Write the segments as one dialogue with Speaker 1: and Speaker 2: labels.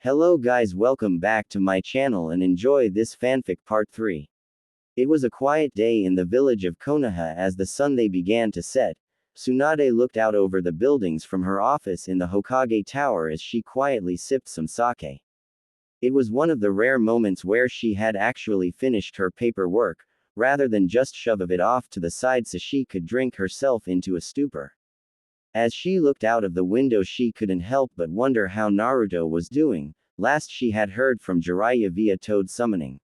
Speaker 1: Hello guys, welcome back to my channel and enjoy this fanfic part 3. It was a quiet day in the village of Konoha as the sun began to set. Tsunade looked out over the buildings from her office in the Hokage Tower as she quietly sipped some sake. It was one of the rare moments where she had actually finished her paperwork, rather than just shove it off to the side so she could drink herself into a stupor. As she looked out of the window she couldn't help but wonder how Naruto was doing. Last she had heard from Jiraiya via Toad summoning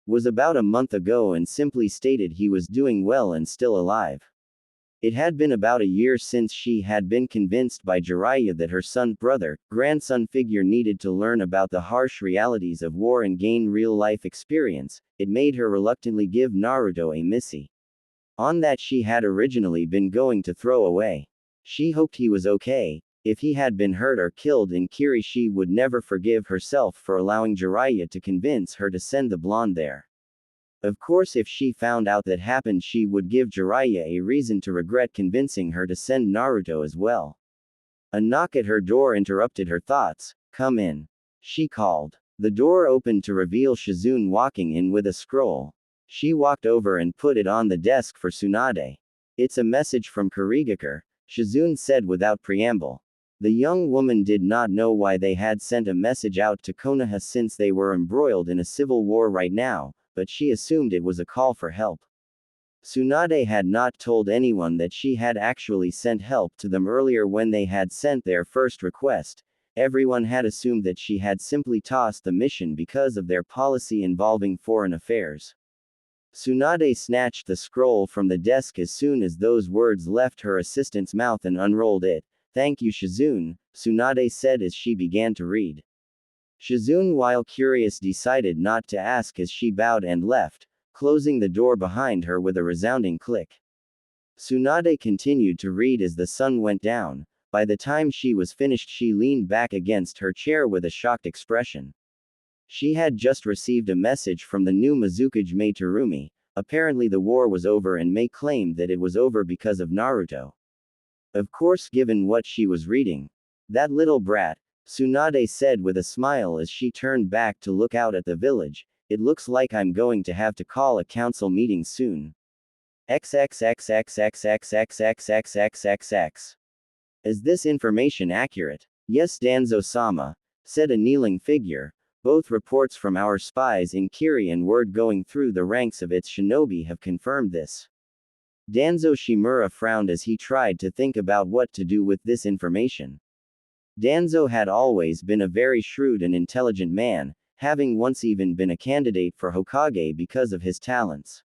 Speaker 1: was about a month ago and simply stated he was doing well and still alive. It had been about a year since she had been convinced by Jiraiya that her grandson figure needed to learn about the harsh realities of war and gain real-life experience. It made her reluctantly give Naruto a missy on that she had originally been going to throw away. She hoped he was okay. If he had been hurt or killed in Kiri, she would never forgive herself for allowing Jiraiya to convince her to send the blonde there. Of course, if she found out that happened, she would give Jiraiya a reason to regret convincing her to send Naruto as well. A knock at her door interrupted her thoughts. "Come in," she called. The door opened to reveal Shizune walking in with a scroll. She walked over and put it on the desk for Tsunade. "It's a message from Kurigakure," Shizune said without preamble. The young woman did not know why they had sent a message out to Konoha since they were embroiled in a civil war right now, but she assumed it was a call for help. Tsunade had not told anyone that she had actually sent help to them earlier when they had sent their first request. Everyone had assumed that she had simply tossed the mission because of their policy involving foreign affairs. Tsunade snatched the scroll from the desk as soon as those words left her assistant's mouth and unrolled it. "Thank you, Shizune," Tsunade said as she began to read. Shizune, while curious, decided not to ask as she bowed and left, closing the door behind her with a resounding click. Tsunade continued to read as the sun went down. By the time she was finished, she leaned back against her chair with a shocked expression. She had just received a message from the new Mizukage Mei Terumi. Apparently the war was over, and Mei claimed that it was over because of Naruto. Of course, given what she was reading. "That little brat," Tsunade said with a smile as she turned back to look out at the village. "It looks like I'm going to have to call a council meeting soon. XXXXXXXXXXXXX. Is this information accurate?" "Yes, Danzo-sama," said a kneeling figure. "Both reports from our spies in Kiri and word going through the ranks of its shinobi have confirmed this." Danzo Shimura frowned as he tried to think about what to do with this information. Danzo had always been a very shrewd and intelligent man, having once even been a candidate for Hokage because of his talents.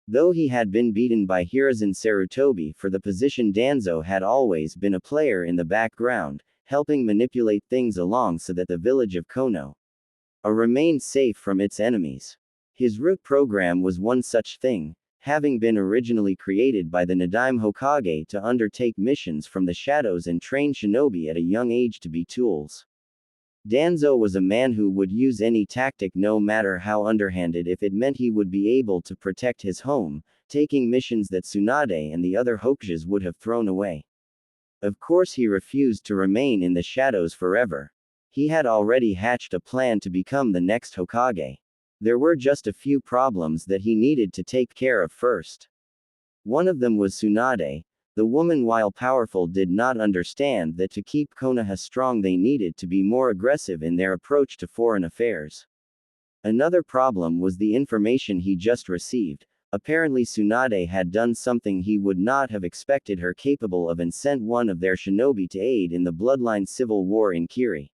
Speaker 1: Though he had been beaten by Hiruzen Sarutobi for the position, Danzo had always been a player in the background, helping manipulate things along so that the village of Konoha remained safe from its enemies. His root program was one such thing, having been originally created by the Nadaime Hokage to undertake missions from the shadows and train shinobi at a young age to be tools. Danzo was a man who would use any tactic, no matter how underhanded, if it meant he would be able to protect his home, taking missions that Tsunade and the other Hokages would have thrown away. Of course, he refused to remain in the shadows forever. He had already hatched a plan to become the next Hokage. There were just a few problems that he needed to take care of first. One of them was Tsunade. The woman, while powerful, did not understand that to keep Konoha strong they needed to be more aggressive in their approach to foreign affairs. Another problem was the information he just received. Apparently Tsunade had done something he would not have expected her capable of and sent one of their shinobi to aid in the bloodline civil war in Kiri.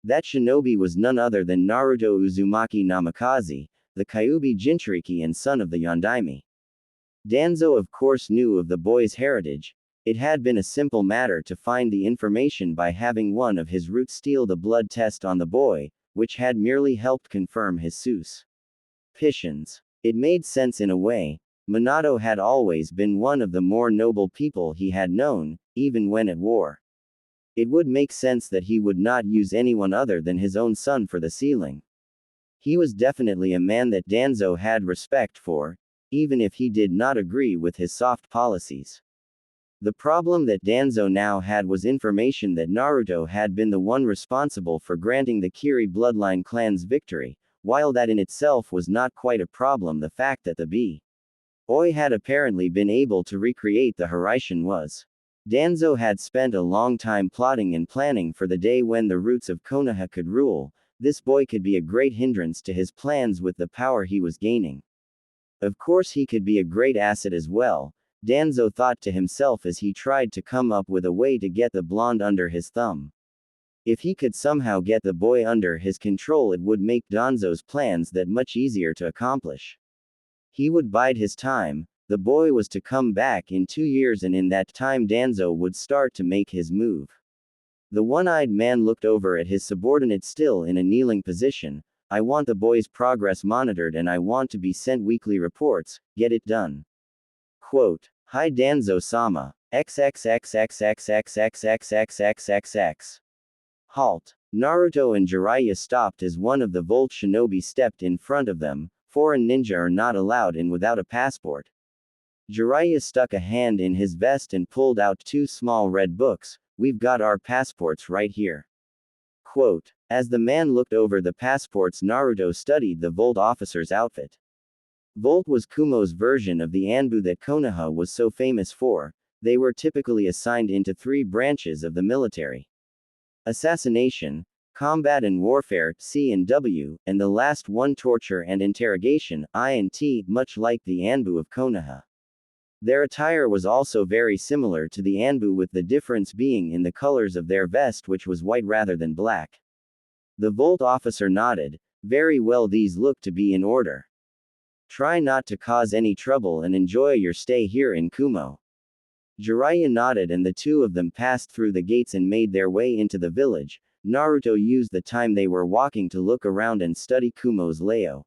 Speaker 1: That shinobi was none other than Naruto Uzumaki Namikaze, the Kyuubi Jinchuriki and son of the Yondaime. Danzo of course knew of the boy's heritage. It had been a simple matter to find the information by having one of his roots steal the blood test on the boy, which had merely helped confirm his suspicions. It made sense in a way. Minato had always been one of the more noble people he had known, even when at war. It would make sense that he would not use anyone other than his own son for the sealing. He was definitely a man that Danzo had respect for, even if he did not agree with his soft policies. The problem that Danzo now had was information that Naruto had been the one responsible for granting the Kiri bloodline clan's victory. While that in itself was not quite a problem, the fact that the Oi had apparently been able to recreate the Hiraishin was. Danzo had spent a long time plotting and planning for the day when the roots of Konoha could rule. This boy could be a great hindrance to his plans with the power he was gaining. Of course, he could be a great asset as well, Danzo thought to himself as he tried to come up with a way to get the blonde under his thumb. If he could somehow get the boy under his control, it would make Danzo's plans that much easier to accomplish. He would bide his time. The boy was to come back in 2 years, and in that time Danzo would start to make his move. The one-eyed man looked over at his subordinate still in a kneeling position. I want the boy's progress monitored and I want to be sent weekly reports. Get it done. Quote. Hi Danzo-sama. XXXXXXXXXXXXX. Halt. Naruto and Jiraiya stopped as one of the Volt shinobi stepped in front of them. Foreign ninja are not allowed in without a passport. Jiraiya stuck a hand in his vest and pulled out 2 small red books. We've got our passports right here. Quote. As the man looked over the passports, Naruto studied the Volt officer's outfit. Volt was Kumo's version of the Anbu that Konoha was so famous for. They were typically assigned into 3 branches of the military: assassination, combat and warfare, C and W, and the last one torture and interrogation, I and T, much like the Anbu of Konoha. Their attire was also very similar to the Anbu, with the difference being in the colors of their vest, which was white rather than black. The Volt officer nodded. Very well, these look to be in order. Try not to cause any trouble and enjoy your stay here in Kumo. Jiraiya nodded and the 2 of them passed through the gates and made their way into the village. Naruto used the time they were walking to look around and study Kumo's layout.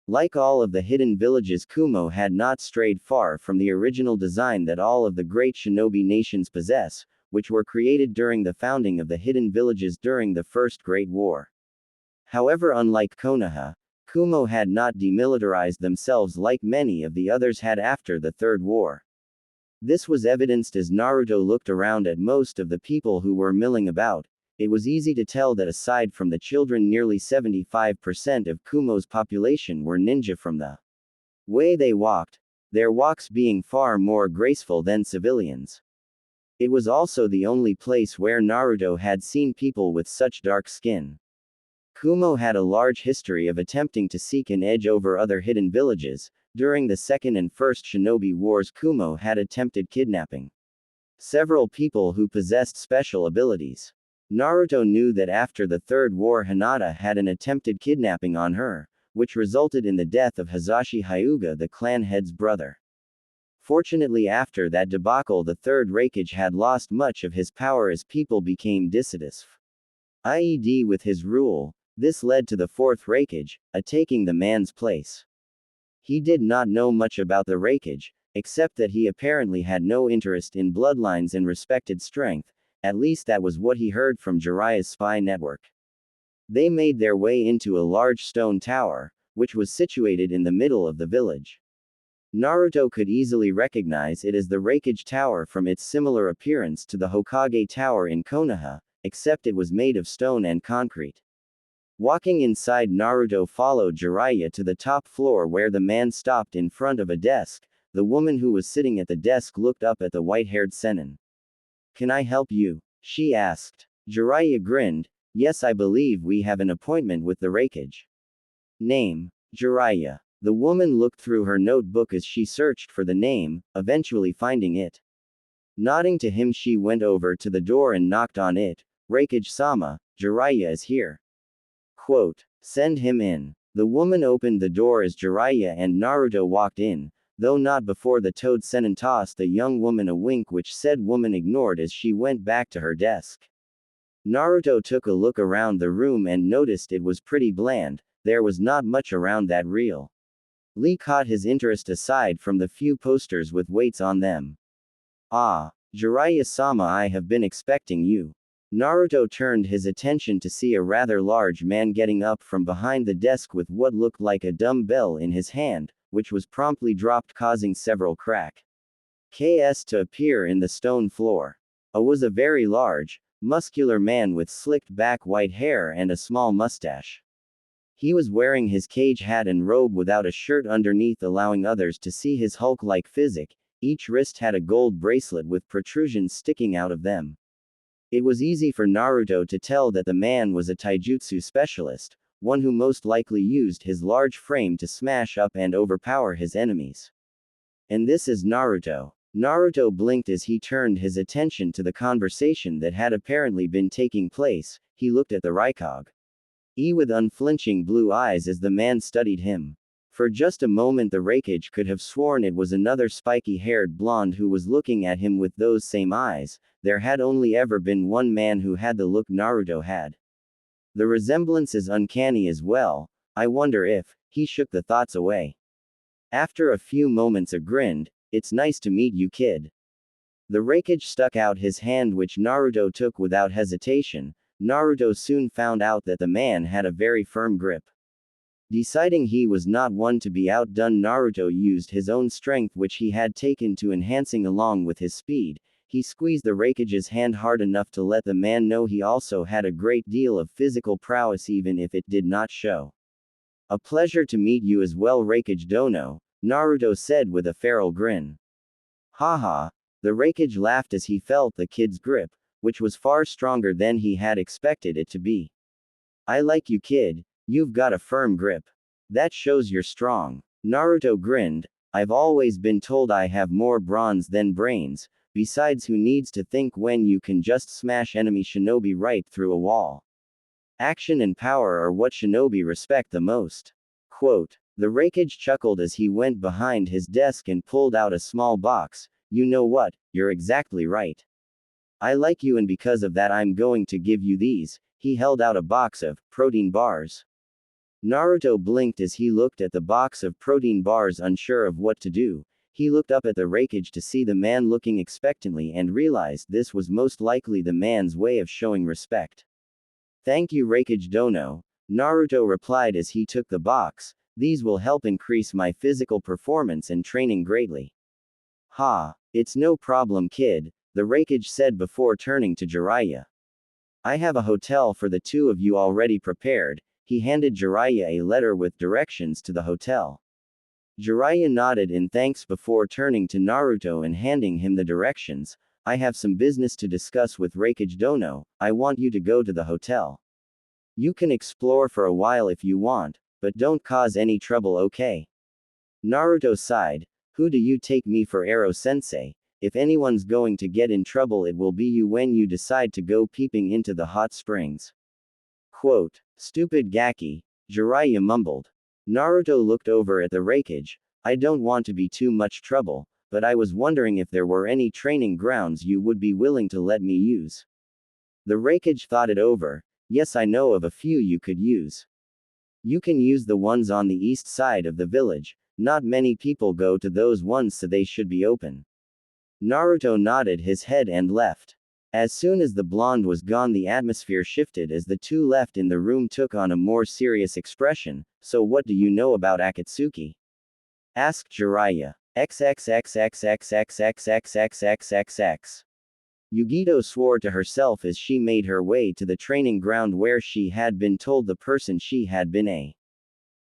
Speaker 1: Like all of the hidden villages, Kumo had not strayed far from the original design that all of the great shinobi nations possess, which were created during the founding of the hidden villages during the First Great War. However, unlike Konoha, Kumo had not demilitarized themselves like many of the others had after the Third War. This was evidenced as Naruto looked around at most of the people who were milling about. It was easy to tell that aside from the children, nearly 75% of Kumo's population were ninja from the way they walked, their walks being far more graceful than civilians. It was also the only place where Naruto had seen people with such dark skin. Kumo had a large history of attempting to seek an edge over other hidden villages. During the Second and First Shinobi Wars, Kumo had attempted kidnapping several people who possessed special abilities. Naruto knew that after the Third War, Hinata had an attempted kidnapping on her, which resulted in the death of Hisashi Hyuga, the clan head's brother. Fortunately, after that debacle, the Third Raikage had lost much of his power as people became dissatisfied with his rule. This led to the Fourth Raikage, taking the man's place. He did not know much about the Raikage, except that he apparently had no interest in bloodlines and respected strength. At least that was what he heard from Jiraiya's spy network. They made their way into a large stone tower, which was situated in the middle of the village. Naruto could easily recognize it as the Raikage Tower from its similar appearance to the Hokage Tower in Konoha, except it was made of stone and concrete. Walking inside, Naruto followed Jiraiya to the top floor where the man stopped in front of a desk. The woman who was sitting at the desk looked up at the white-haired Sennin. Can I help you? She asked. Jiraiya grinned. Yes, I believe we have an appointment with the Raikage. Name: Jiraiya. The woman looked through her notebook as she searched for the name, eventually finding it. Nodding to him, she went over to the door and knocked on it. Raikage-sama, Jiraiya is here. Quote. Send him in. The woman opened the door as Jiraiya and Naruto walked in, though not before the Toad Sennin tossed the young woman a wink, which said woman ignored as she went back to her desk. Naruto took a look around the room and noticed it was pretty bland. There was not much around that real. Lee caught his interest aside from the few posters with weights on them. Ah, Jiraiya-sama, I have been expecting you. Naruto turned his attention to see a rather large man getting up from behind the desk with what looked like a dumbbell in his hand, which was promptly dropped, causing several crack. KS to appear in the stone floor. A was a very large, muscular man with slicked back white hair and a small mustache. He was wearing his cage hat and robe without a shirt underneath, allowing others to see his Hulk-like physique. Each wrist had a gold bracelet with protrusions sticking out of them. It was easy for Naruto to tell that the man was a taijutsu specialist, one who most likely used his large frame to smash up and overpower his enemies. And this is Naruto. Naruto blinked as he turned his attention to the conversation that had apparently been taking place. He looked at the Raikage with unflinching blue eyes as the man studied him. For just a moment the Raikage could have sworn it was another spiky-haired blonde who was looking at him with those same eyes. There had only ever been one man who had the look Naruto had. The resemblance is uncanny as well. I wonder if, he shook the thoughts away. After a few moments a grinned, "It's nice to meet you, kid." The Raikage stuck out his hand, which Naruto took without hesitation. Naruto soon found out that the man had a very firm grip. Deciding he was not one to be outdone, Naruto used his own strength, which he had taken to enhancing along with his speed. He squeezed the Raikage's hand hard enough to let the man know he also had a great deal of physical prowess, even if it did not show. "A pleasure to meet you as well, Raikage Dono," Naruto said with a feral grin. Haha. The Raikage laughed as he felt the kid's grip, which was far stronger than he had expected it to be. "I like you, kid. You've got a firm grip. That shows you're strong." Naruto grinned. "I've always been told I have more bronze than brains. Besides, who needs to think when you can just smash enemy shinobi right through a wall? Action and power are what shinobi respect the most." Quote. The Raikage chuckled as he went behind his desk and pulled out a small box. "You know what, you're exactly right. I like you, and because of that I'm going to give you these." He held out a box of protein bars. Naruto blinked as he looked at the box of protein bars, unsure of what to do. He looked up at the Raikage to see the man looking expectantly and realized this was most likely the man's way of showing respect. "Thank you, Raikage Dono," Naruto replied as he took the box. "These will help increase my physical performance and training greatly." "Ha, it's no problem, kid," the Raikage said before turning to Jiraiya. "I have a hotel for the two of you already prepared." He handed Jiraiya a letter with directions to the hotel. Jiraiya nodded in thanks before turning to Naruto and handing him the directions. "I have some business to discuss with Raikage Dono. I want you to go to the hotel. You can explore for a while if you want, but don't cause any trouble, okay?" Naruto sighed. "Who do you take me for, Ero-sensei? If anyone's going to get in trouble, it will be you when you decide to go peeping into the hot springs." Quote. "Stupid Gaki," Jiraiya mumbled. Naruto looked over at the Raikage. "I don't want to be too much trouble, but I was wondering if there were any training grounds you would be willing to let me use." The Raikage thought it over. "Yes, I know of a few you could use. You can use the ones on the east side of the village. Not many people go to those ones, so they should be open." Naruto nodded his head and left. As soon as the blonde was gone, the atmosphere shifted as the two left in the room took on a more serious expression. "So what do you know about Akatsuki?" asked Jiraiya. XXXXXXXXXXXXX. Yugito swore to herself as she made her way to the training ground where she had been told the person she had been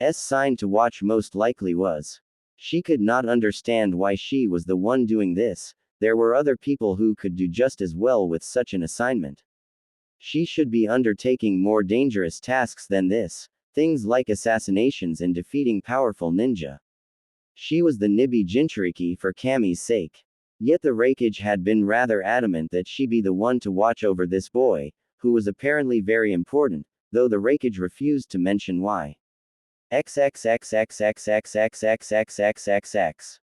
Speaker 1: assigned to watch most likely was. She could not understand why she was the one doing this. There were other people who could do just as well with such an assignment. She should be undertaking more dangerous tasks than this, things like assassinations and defeating powerful ninja. She was the Nibi Jinchuriki for Kami's sake. Yet the Raikage had been rather adamant that she be the one to watch over this boy, who was apparently very important, though the Raikage refused to mention why. XXXXXXXXXXXXX.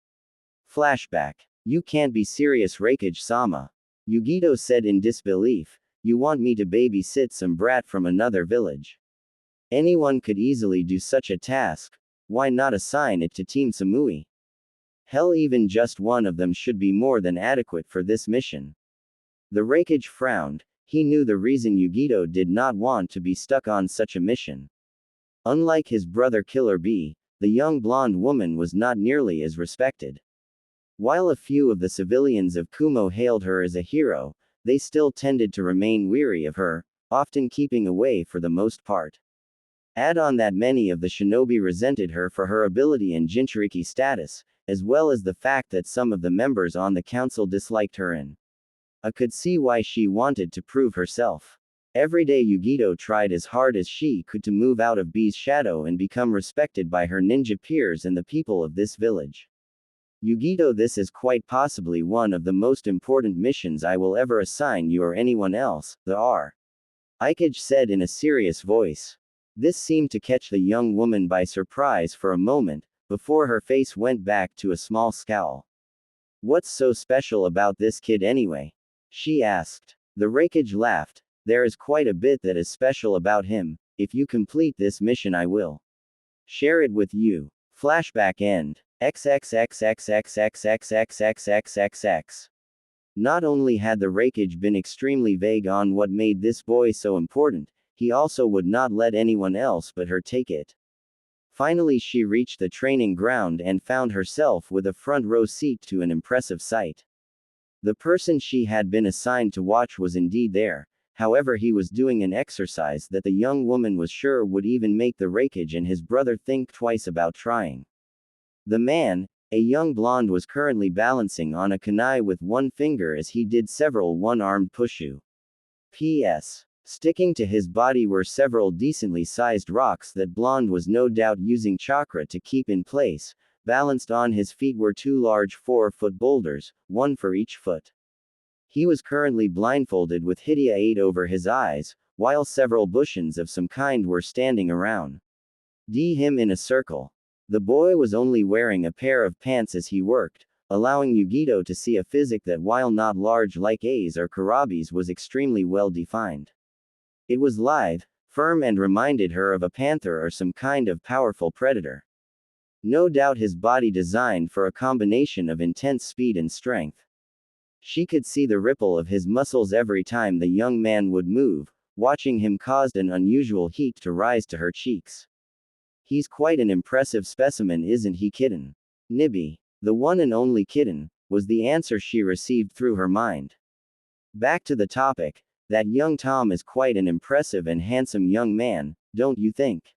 Speaker 1: Flashback. "You can't be serious, Raikage-sama," Yugito said in disbelief. "You want me to babysit some brat from another village? Anyone could easily do such a task. Why not assign it to Team Samui? Hell, even just one of them should be more than adequate for this mission." The Raikage frowned. He knew the reason Yugito did not want to be stuck on such a mission. Unlike his brother Killer Bee, the young blonde woman was not nearly as respected. While a few of the civilians of Kumo hailed her as a hero, they still tended to remain weary of her, often keeping away for the most part. Add on that many of the shinobi resented her for her ability and Jinchuriki status, as well as the fact that some of the members on the council disliked her and I could see why she wanted to prove herself. Every day Yugito tried as hard as she could to move out of B's shadow and become respected by her ninja peers and the people of this village. Yugito, this is quite possibly one of the most important missions I will ever assign you or anyone else, the R. Ikage said in a serious voice. This seemed to catch the young woman by surprise for a moment, before her face went back to a small scowl. What's so special about this kid anyway? She asked. The Raikage laughed. There is quite a bit that is special about him. If you complete this mission I will share it with you. Flashback end. XXXXXXXXXXXXXX. Not only had the Raikage been extremely vague on what made this boy so important, he also would not let anyone else but her take it. Finally she reached the training ground and found herself with a front row seat to an impressive sight. The person she had been assigned to watch was indeed there, however he was doing an exercise that the young woman was sure would even make the Raikage and his brother think twice about trying. The man, a young blonde, was currently balancing on a kunai with one finger as he did several one-armed pushu. P.S. Sticking to his body were several decently sized rocks that blonde was no doubt using chakra to keep in place. Balanced on his feet were two large 4-foot boulders, one for each foot. He was currently blindfolded with Hidia 8 over his eyes, while several bushins of some kind were standing around him in a circle. The boy was only wearing a pair of pants as he worked, allowing Yugito to see a physique that, while not large like A's or Karabi's, was extremely well defined. It was lithe, firm, and reminded her of a panther or some kind of powerful predator. No doubt his body designed for a combination of intense speed and strength. She could see the ripple of his muscles every time the young man would move. Watching him caused an unusual heat to rise to her cheeks. He's quite an impressive specimen, isn't he, kitten? Nibby, the one and only kitten, was the answer she received through her mind. Back to the topic, that young Tom is quite an impressive and handsome young man, don't you think?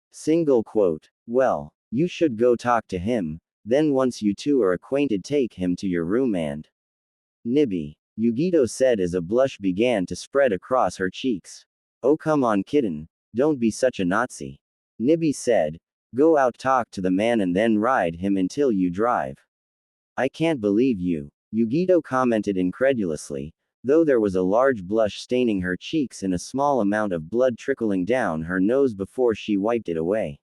Speaker 1: Single quote. Well, you should go talk to him, then once you two are acquainted take him to your room and Nibby, Yugito said as a blush began to spread across her cheeks. Oh come on kitten, don't be such a Nazi. Nibby said, go out talk to the man and then ride him until you drive. I can't believe you, Yugito commented incredulously, though there was a large blush staining her cheeks and a small amount of blood trickling down her nose before she wiped it away.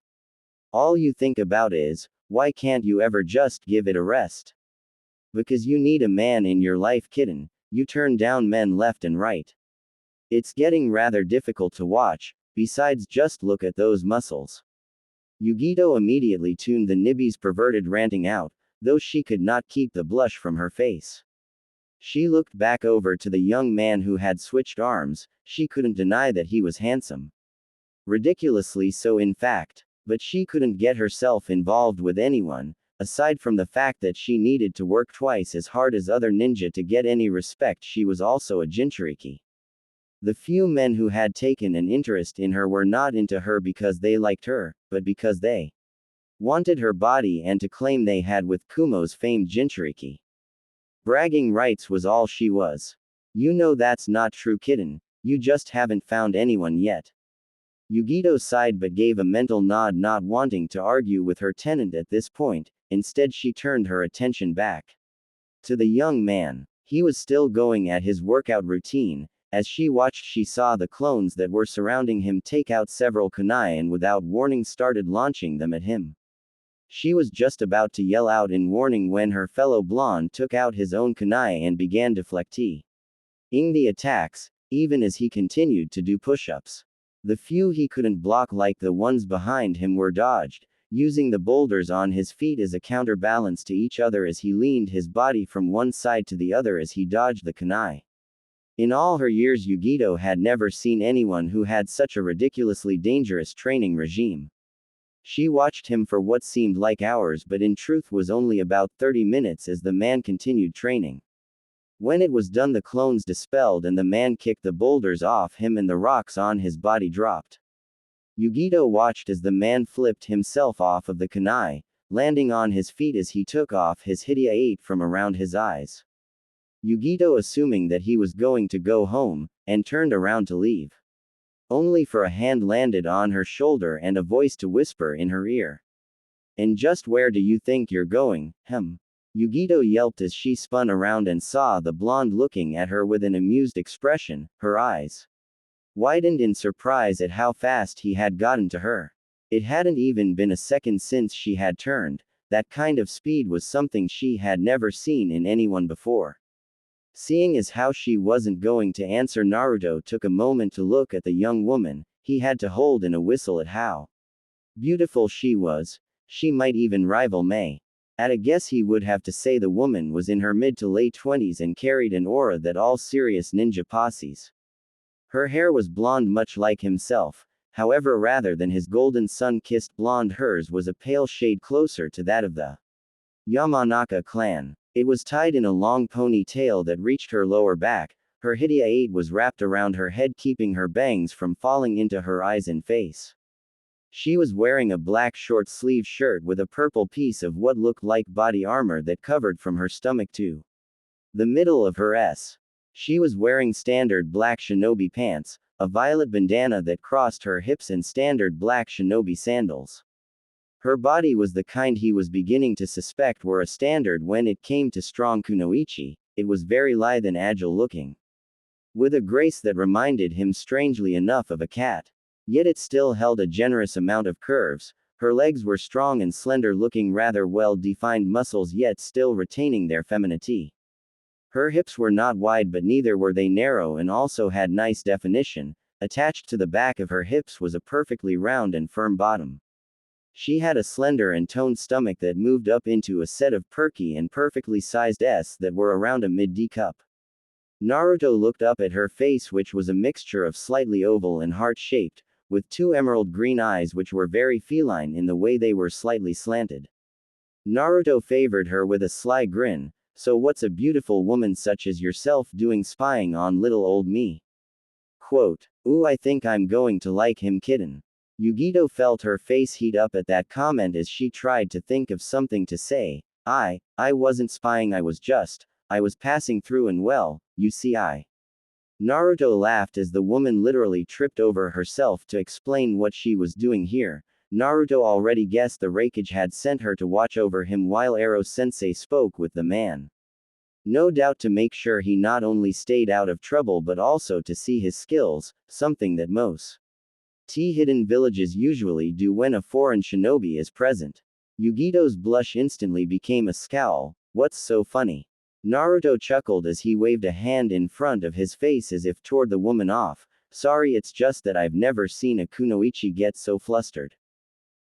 Speaker 1: All you think about is, why can't you ever just give it a rest? Because you need a man in your life kitten, you turn down men left and right. It's getting rather difficult to watch. Besides, just look at those muscles. Yugito immediately tuned the Nibby's perverted ranting out, though she could not keep the blush from her face. She looked back over to the young man who had switched arms. She couldn't deny that he was handsome. Ridiculously so, in fact, but she couldn't get herself involved with anyone, aside from the fact that she needed to work twice as hard as other ninja to get any respect. She was also a Jinchuriki. The few men who had taken an interest in her were not into her because they liked her, but because they wanted her body and to claim they had with Kumo's famed Jinchuriki. Bragging rights was all she was. You know that's not true kitten, you just haven't found anyone yet. Yugito sighed but gave a mental nod, not wanting to argue with her tenant at this point. Instead she turned her attention back to the young man. He was still going at his workout routine. As she watched, she saw the clones that were surrounding him take out several kunai and without warning started launching them at him. She was just about to yell out in warning when her fellow blonde took out his own kunai and began deflecting the attacks, even as he continued to do push-ups. The few he couldn't block, like the ones behind him, were dodged, using the boulders on his feet as a counterbalance to each other as he leaned his body from one side to the other as he dodged the kunai. In all her years, Yugito had never seen anyone who had such a ridiculously dangerous training regime. She watched him for what seemed like hours but in truth was only about 30 minutes as the man continued training. When it was done, the clones dispelled and the man kicked the boulders off him and the rocks on his body dropped. Yugito watched as the man flipped himself off of the kunai, landing on his feet as he took off his Hidia 8 from around his eyes. Yugito assuming that he was going to go home, and turned around to leave. Only for a hand landed on her shoulder and a voice to whisper in her ear. "And just where do you think you're going, Yugito yelped as she spun around and saw the blonde looking at her with an amused expression, her eyes widened in surprise at how fast he had gotten to her. It hadn't even been a second since she had turned. That kind of speed was something she had never seen in anyone before. Seeing as how she wasn't going to answer, Naruto took a moment to look at the young woman. He had to hold in a whistle at how beautiful she was. She might even rival May. At a guess he would have to say the woman was in her mid to late 20s and carried an aura that all serious ninja posses. Her hair was blonde much like himself, however rather than his golden sun-kissed blonde, hers was a pale shade closer to that of the Yamanaka clan. It was tied in a long ponytail that reached her lower back. Her Hidia 8 was wrapped around her head, keeping her bangs from falling into her eyes and face. She was wearing a black short-sleeve shirt with a purple piece of what looked like body armor that covered from her stomach to the middle of her S. She was wearing standard black shinobi pants, a violet bandana that crossed her hips and standard black shinobi sandals. Her body was the kind he was beginning to suspect were a standard when it came to strong kunoichi. It was very lithe and agile looking, with a grace that reminded him strangely enough of a cat. Yet it still held a generous amount of curves. Her legs were strong and slender, looking rather well-defined muscles yet still retaining their femininity. Her hips were not wide but neither were they narrow and also had nice definition. Attached to the back of her hips was a perfectly round and firm bottom. She had a slender and toned stomach that moved up into a set of perky and perfectly sized S that were around a mid-D cup. Naruto looked up at her face, which was a mixture of slightly oval and heart-shaped, with two emerald green eyes which were very feline in the way they were slightly slanted. Naruto favored her with a sly grin. "So what's a beautiful woman such as yourself doing spying on little old me?" Quote, "Ooh, I think I'm going to like him kitten." Yugito felt her face heat up at that comment as she tried to think of something to say. I wasn't spying, I was passing through and well, you see Naruto laughed as the woman literally tripped over herself to explain what she was doing here. Naruto already guessed the Raikage had sent her to watch over him while Ero-sensei spoke with the man. No doubt to make sure he not only stayed out of trouble but also to see his skills, something that most hidden villages usually do when a foreign shinobi is present. Yugito's blush instantly became a scowl. "What's so funny?" Naruto chuckled as he waved a hand in front of his face as if toward the woman off. "Sorry, it's just that I've never seen a kunoichi get so flustered.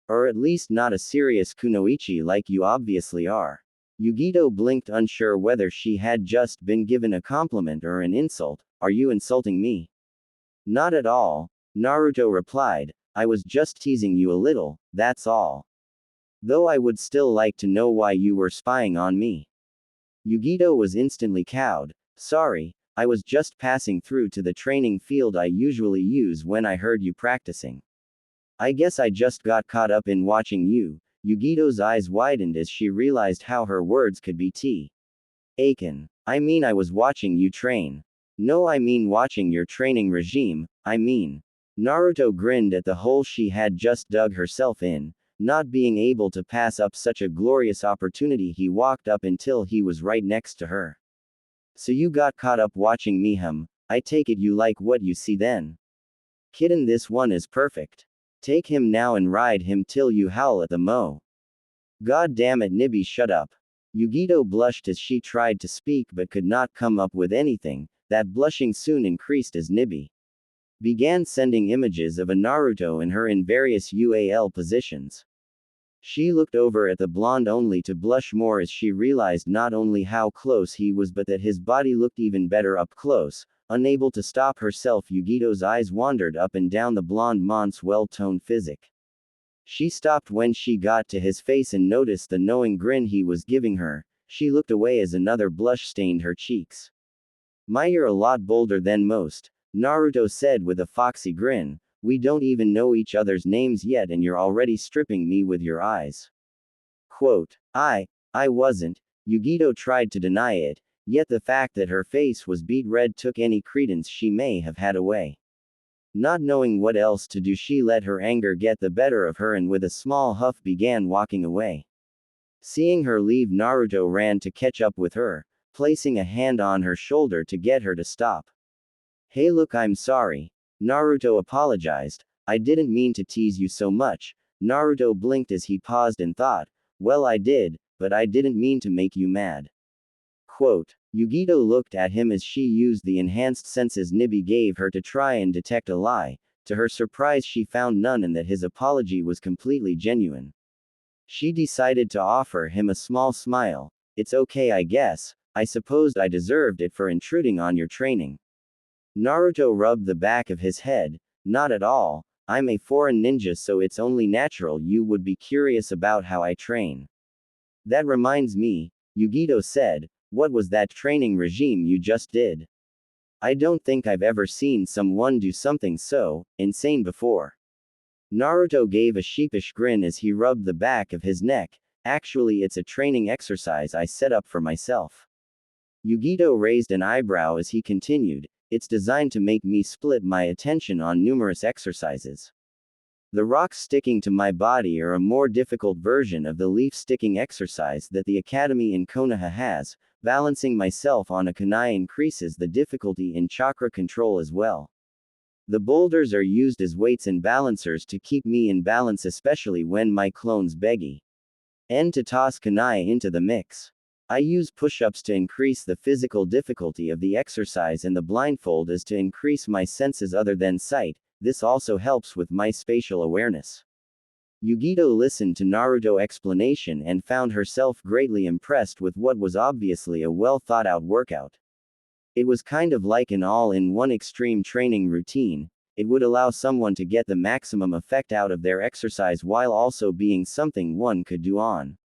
Speaker 1: Or at least not a serious kunoichi like you obviously are." Yugito blinked, unsure whether she had just been given a compliment or an insult. "Are you insulting me?" "Not at all," Naruto replied. "I was just teasing you a little, that's all. Though I would still like to know why you were spying on me." Yugito was instantly cowed. "Sorry, I was just passing through to the training field I usually use when I heard you practicing. I guess I just got caught up in watching you." Yugito's eyes widened as she realized how her words could be taken. "I mean, I was watching you train. No, I mean watching your training regime, I mean." Naruto grinned at the hole she had just dug herself in. Not being able to pass up such a glorious opportunity, he walked up until he was right next to her. "So you got caught up watching me, I take it you like what you see then. Kitten, this one is perfect. Take him now and ride him till you howl at the mo." "God damn it, Nibi, shut up." Yugito blushed as she tried to speak but could not come up with anything. That blushing soon increased as Nibi began sending images of a Naruto and her in various UAL positions. She looked over at the blonde only to blush more as she realized not only how close he was but that his body looked even better up close. Unable to stop herself, Yugito's eyes wandered up and down the blonde mont's well-toned physique. She stopped when she got to his face and noticed the knowing grin he was giving her. She looked away as another blush stained her cheeks. You're a lot bolder than most, Naruto said with a foxy grin. We don't even know each other's names yet and you're already stripping me with your eyes. Quote, I wasn't. Yugito tried to deny it, yet the fact that her face was beet red took any credence she may have had away. Not knowing what else to do, she let her anger get the better of her and with a small huff began walking away. Seeing her leave, Naruto ran to catch up with her, placing a hand on her shoulder to get her to stop. Hey look, I'm sorry. Naruto apologized. I didn't mean to tease you so much. Naruto blinked as he paused and thought, well I did, but I didn't mean to make you mad. Quote, Yugito looked at him as she used the enhanced senses Nibi gave her to try and detect a lie. To her surprise she found none and that his apology was completely genuine. She decided to offer him a small smile. It's okay I guess, I supposed I deserved it for intruding on your training. Naruto rubbed the back of his head. Not at all, I'm a foreign ninja so it's only natural you would be curious about how I train. That reminds me, Yugito said, what was that training regime you just did? I don't think I've ever seen someone do something so insane before. Naruto gave a sheepish grin as he rubbed the back of his neck. Actually, it's a training exercise I set up for myself. Yugito raised an eyebrow as he continued, it's designed to make me split my attention on numerous exercises. The rocks sticking to my body are a more difficult version of the leaf sticking exercise that the academy in Konoha has. Balancing myself on a kunai increases the difficulty in chakra control as well. The boulders are used as weights and balancers to keep me in balance, especially when my clones beggy and to toss kunai into the mix. I use push-ups to increase the physical difficulty of the exercise and the blindfold is to increase my senses other than sight. This also helps with my spatial awareness. Yugito listened to Naruto's explanation and found herself greatly impressed with what was obviously a well-thought-out workout. It was kind of like an all-in-one extreme training routine. It would allow someone to get the maximum effect out of their exercise while also being something one could do on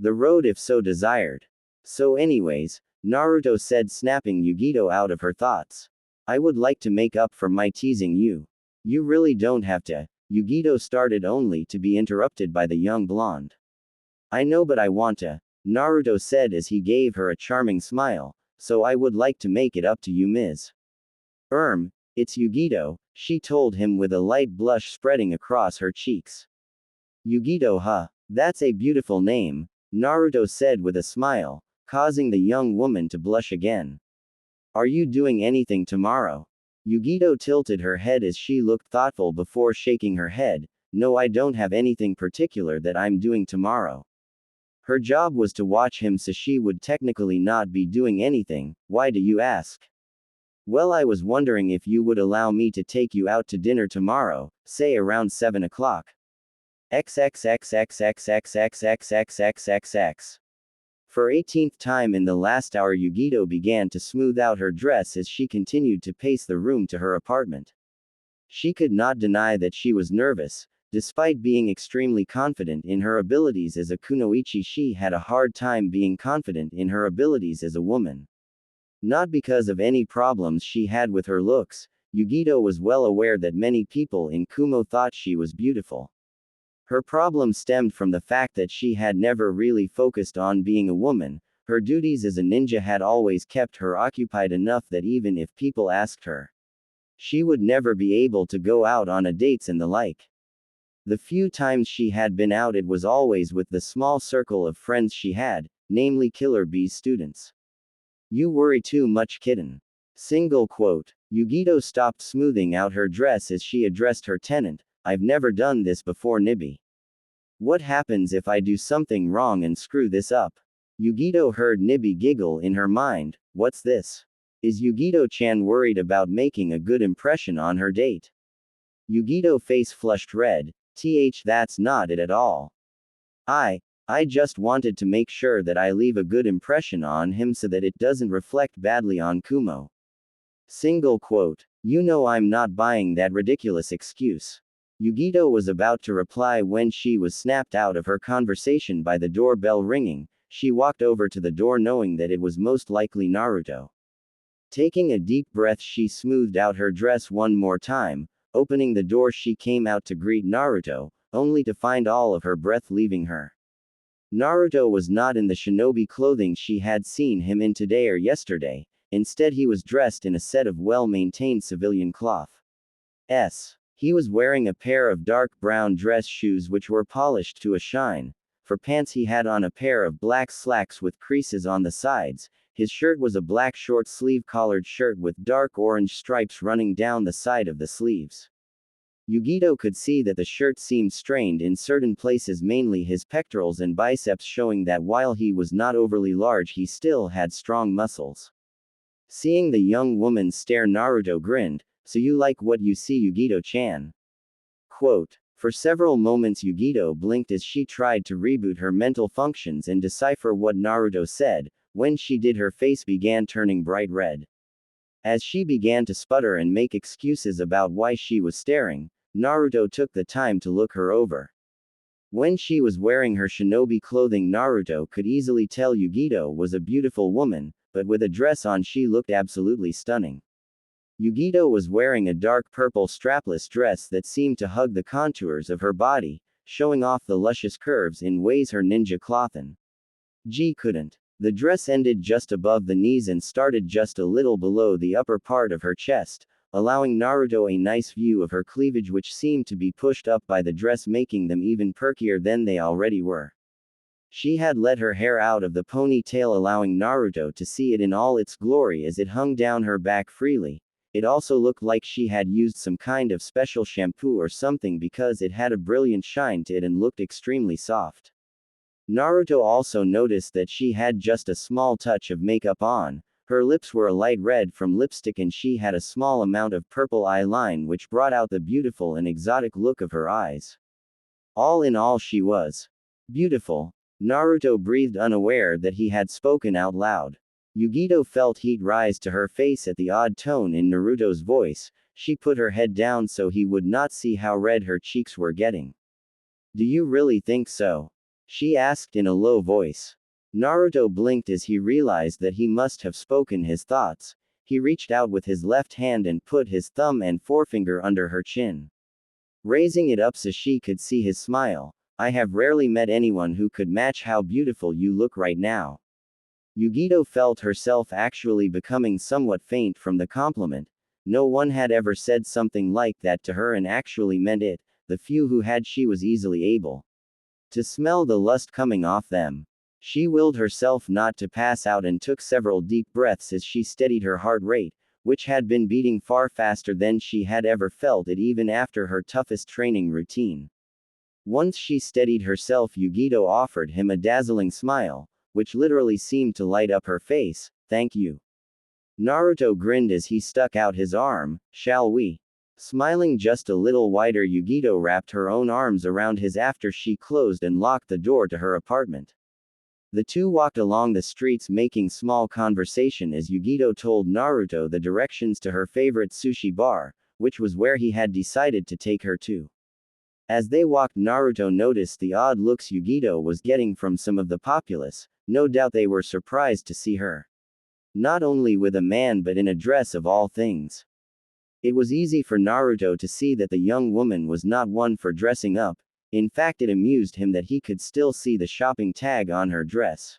Speaker 1: the road if so desired. So anyways, Naruto said, snapping Yugito out of her thoughts. I would like to make up for my teasing you. You really don't have to. Yugito started only to be interrupted by the young blonde. I know but I want to, Naruto said as he gave her a charming smile, so I would like to make it up to you Ms. It's Yugito, she told him with a light blush spreading across her cheeks. Yugito, huh? That's a beautiful name, Naruto said with a smile, causing the young woman to blush again. Are you doing anything tomorrow? Yugito tilted her head as she looked thoughtful before shaking her head. No, I don't have anything particular that I'm doing tomorrow. Her job was to watch him, so she would technically not be doing anything. Why do you ask? Well, I was wondering if you would allow me to take you out to dinner tomorrow, say around 7 o'clock. XXXXXXXXXXXXX. For 18th time in the last hour, Yugito began to smooth out her dress as she continued to pace the room to her apartment. She could not deny that she was nervous. Despite being extremely confident in her abilities as a kunoichi, she had a hard time being confident in her abilities as a woman. Not because of any problems she had with her looks, Yugito was well aware that many people in Kumo thought she was beautiful. Her problem stemmed from the fact that she had never really focused on being a woman. Her duties as a ninja had always kept her occupied enough that even if people asked her, she would never be able to go out on a dates and the like. The few times she had been out, it was always with the small circle of friends she had, namely Killer Bee's students. You worry too much, kitten. Single quote. Yugito stopped smoothing out her dress as she addressed her tenant. I've never done this before, Nibi. What happens if I do something wrong and screw this up? Yugito heard Nibi giggle in her mind. What's this? Is Yugito-chan worried about making a good impression on her date? Yugito face flushed red. That's not it at all. I just wanted to make sure that I leave a good impression on him so that it doesn't reflect badly on Kumo. Single quote. You know I'm not buying that ridiculous excuse. Yugito was about to reply when she was snapped out of her conversation by the doorbell ringing. She walked over to the door knowing that it was most likely Naruto. Taking a deep breath, she smoothed out her dress one more time. Opening the door, she came out to greet Naruto, only to find all of her breath leaving her. Naruto was not in the shinobi clothing she had seen him in today or yesterday. Instead, he was dressed in a set of well-maintained civilian cloth. He was wearing a pair of dark brown dress shoes which were polished to a shine. For pants, he had on a pair of black slacks with creases on the sides. His shirt was a black short-sleeve collared shirt with dark orange stripes running down the side of the sleeves. Yugito could see that the shirt seemed strained in certain places, mainly his pectorals and biceps, showing that while he was not overly large, he still had strong muscles. Seeing the young woman stare, Naruto grinned. "So you like what you see, Yugito-chan?" Quote. For several moments Yugito blinked as she tried to reboot her mental functions and decipher what Naruto said. When she did, her face began turning bright red. As she began to sputter and make excuses about why she was staring, Naruto took the time to look her over. When she was wearing her shinobi clothing, Naruto could easily tell Yugito was a beautiful woman, but with a dress on she looked absolutely stunning. Yugito was wearing a dark purple strapless dress that seemed to hug the contours of her body, showing off the luscious curves in ways her ninja clothin' couldn't. The dress ended just above the knees and started just a little below the upper part of her chest, allowing Naruto a nice view of her cleavage, which seemed to be pushed up by the dress, making them even perkier than they already were. She had let her hair out of the ponytail, allowing Naruto to see it in all its glory as it hung down her back freely. It also looked like she had used some kind of special shampoo or something because it had a brilliant shine to it and looked extremely soft. Naruto also noticed that she had just a small touch of makeup on. Her lips were a light red from lipstick and she had a small amount of purple eyeline which brought out the beautiful and exotic look of her eyes. All in all, she was beautiful. Naruto breathed, unaware that he had spoken out loud. Yugito felt heat rise to her face at the odd tone in Naruto's voice. She put her head down so he would not see how red her cheeks were getting. "Do you really think so?" she asked in a low voice. Naruto blinked as he realized that he must have spoken his thoughts. He reached out with his left hand and put his thumb and forefinger under her chin. Raising it up so she could see his smile. "I have rarely met anyone who could match how beautiful you look right now." Yugito felt herself actually becoming somewhat faint from the compliment. No one had ever said something like that to her and actually meant it. The few who had, she was easily able to smell the lust coming off them. She willed herself not to pass out and took several deep breaths as she steadied her heart rate, which had been beating far faster than she had ever felt it even after her toughest training routine. Once she steadied herself, Yugito offered him a dazzling smile, which literally seemed to light up her face. "Thank you." Naruto grinned as he stuck out his arm. "Shall we?" Smiling just a little wider, Yugito wrapped her own arms around his after she closed and locked the door to her apartment. The two walked along the streets making small conversation as Yugito told Naruto the directions to her favorite sushi bar, which was where he had decided to take her to. As they walked, Naruto noticed the odd looks Yugito was getting from some of the populace. No doubt they were surprised to see her not only with a man but in a dress of all things. It was easy for Naruto to see that the young woman was not one for dressing up. In fact, it amused him that he could still see the shopping tag on her dress.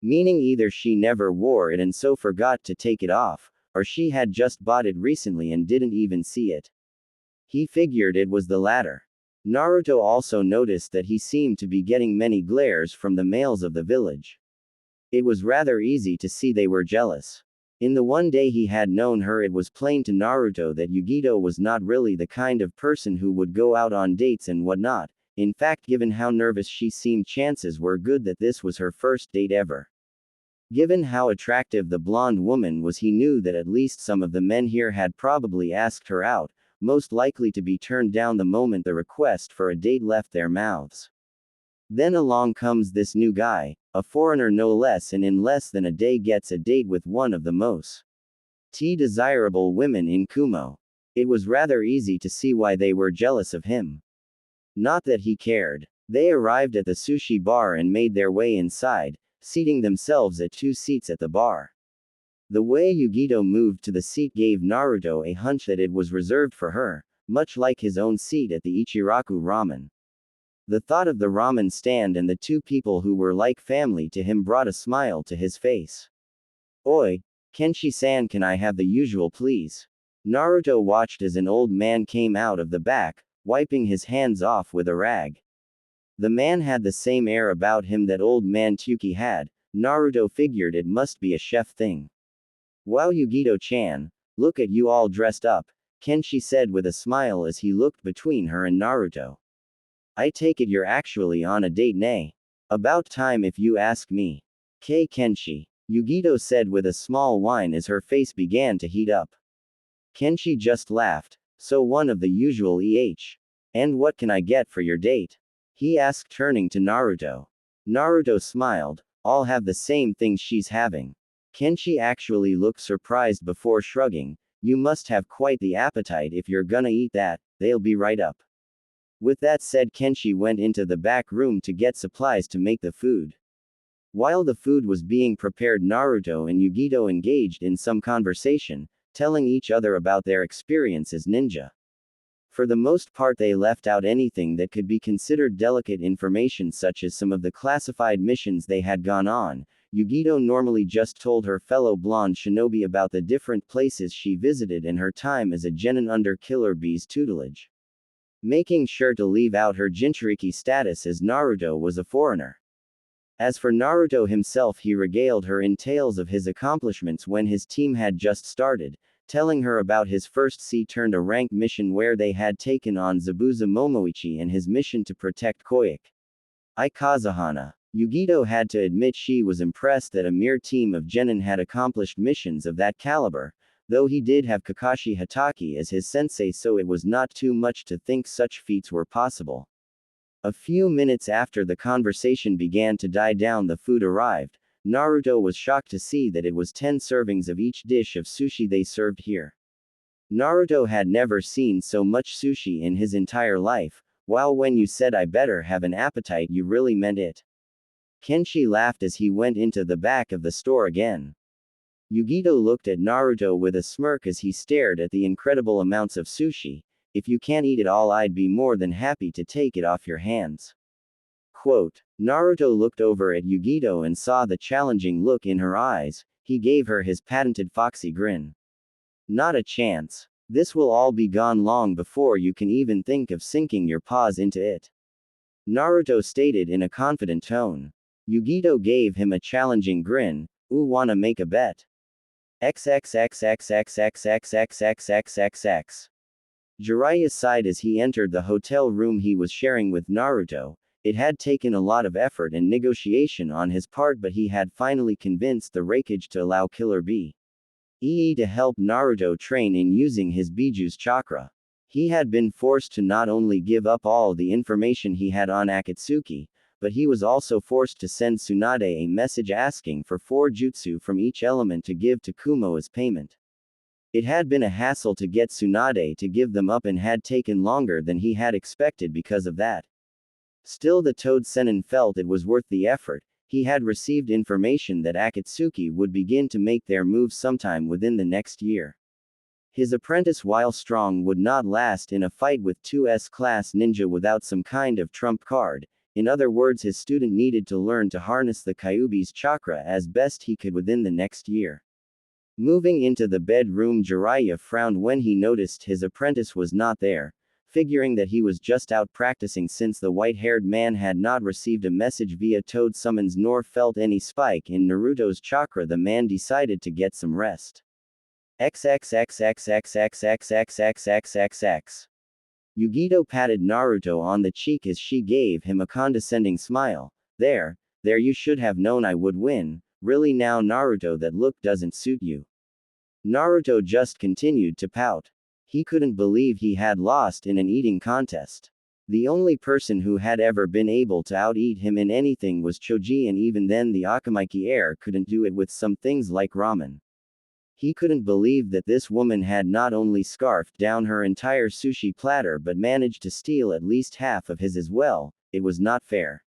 Speaker 1: Meaning either she never wore it and so forgot to take it off, or she had just bought it recently and didn't even see it. He figured it was the latter. Naruto also noticed that he seemed to be getting many glares from the males of the village. It was rather easy to see they were jealous. In the one day he had known her, it was plain to Naruto that Yugito was not really the kind of person who would go out on dates and whatnot. In fact, given how nervous she seemed, chances were good that this was her first date ever. Given how attractive the blonde woman was, he knew that at least some of the men here had probably asked her out, most likely to be turned down the moment the request for a date left their mouths. Then along comes this new guy, a foreigner no less, and in less than a day gets a date with one of the most desirable women in Kumo. It was rather easy to see why they were jealous of him. Not that he cared. They arrived at the sushi bar and made their way inside, seating themselves at 2 seats at the bar. The way Yugito moved to the seat gave Naruto a hunch that it was reserved for her, much like his own seat at the Ichiraku ramen. The thought of the ramen stand and the 2 people who were like family to him brought a smile to his face. Oi, Kenshi-san, can I have the usual please? Naruto watched as an old man came out of the back, wiping his hands off with a rag. The man had the same air about him that old man Tuki had. Naruto figured it must be a chef thing. Wow, Yugito-chan, look at you all dressed up, Kenshi said with a smile as he looked between her and Naruto. I take it you're actually on a date, nay? About time if you ask me. Kenshi, Yugito said with a small whine as her face began to heat up. Kenshi just laughed. So one of the usual And what can I get for your date? He asked, turning to Naruto. Naruto smiled. I'll have the same thing she's having. Kenshi actually looked surprised before shrugging. You must have quite the appetite if you're gonna eat that, they'll be right up. With that said, Kenshi went into the back room to get supplies to make the food. While the food was being prepared, Naruto and Yugito engaged in some conversation, telling each other about their experience as ninja. For the most part, they left out anything that could be considered delicate information, such as some of the classified missions they had gone on. Yugito normally just told her fellow blonde shinobi about the different places she visited in her time as a genin under Killer Bee's tutelage, making sure to leave out her Jinchuriki status as Naruto was a foreigner. As for Naruto himself, he regaled her in tales of his accomplishments when his team had just started, telling her about his first C-rank mission where they had taken on Zabuza Momoichi and his mission to protect Koike Kazahana. Yugito had to admit she was impressed that a mere team of genin had accomplished missions of that caliber, though he did have Kakashi Hatake as his sensei, so it was not too much to think such feats were possible. A few minutes after the conversation began to die down, the food arrived. Naruto was shocked to see that it was 10 servings of each dish of sushi they served here. Naruto had never seen so much sushi in his entire life. While when you said I better have an appetite, you really meant it. Kenshi laughed as he went into the back of the store again. Yugito looked at Naruto with a smirk as he stared at the incredible amounts of sushi. If you can't eat it all, I'd be more than happy to take it off your hands. Quote. Naruto looked over at Yugito and saw the challenging look in her eyes. He gave her his patented foxy grin. Not a chance. This will all be gone long before you can even think of sinking your paws into it, Naruto stated in a confident tone. Yugito gave him a challenging grin. Ooh, wanna make a bet? XXXXXXXXXXXXXX. Jiraiya sighed as he entered the hotel room he was sharing with Naruto. It had taken a lot of effort and negotiation on his part, but he had finally convinced the Raikage to allow Killer Bee to help Naruto train in using his Biju's chakra. He had been forced to not only give up all the information he had on Akatsuki, but he was also forced to send Tsunade a message asking for 4 jutsu from each element to give to Kumo as payment. It had been a hassle to get Tsunade to give them up and had taken longer than he had expected because of that. Still, the Toad Sennin felt it was worth the effort. He had received information that Akatsuki would begin to make their move sometime within the next year. His apprentice, while strong, would not last in a fight with 2 S-class ninja without some kind of trump card. In other words, his student needed to learn to harness the Kyuubi's chakra as best he could within the next year. Moving into the bedroom, Jiraiya frowned when he noticed his apprentice was not there. Figuring that he was just out practicing since the white-haired man had not received a message via Toad summons nor felt any spike in Naruto's chakra, the man decided to get some rest. XXXXXXXXXXXXXX. Yugito patted Naruto on the cheek as she gave him a condescending smile. There, you should have known I would win. Really now, Naruto, that look doesn't suit you. Naruto just continued to pout. He couldn't believe he had lost in an eating contest. The only person who had ever been able to out-eat him in anything was Choji, and even then the Akamaiki heir couldn't do it with some things like ramen. He couldn't believe that this woman had not only scarfed down her entire sushi platter but managed to steal at least half of his as well. It was not fair.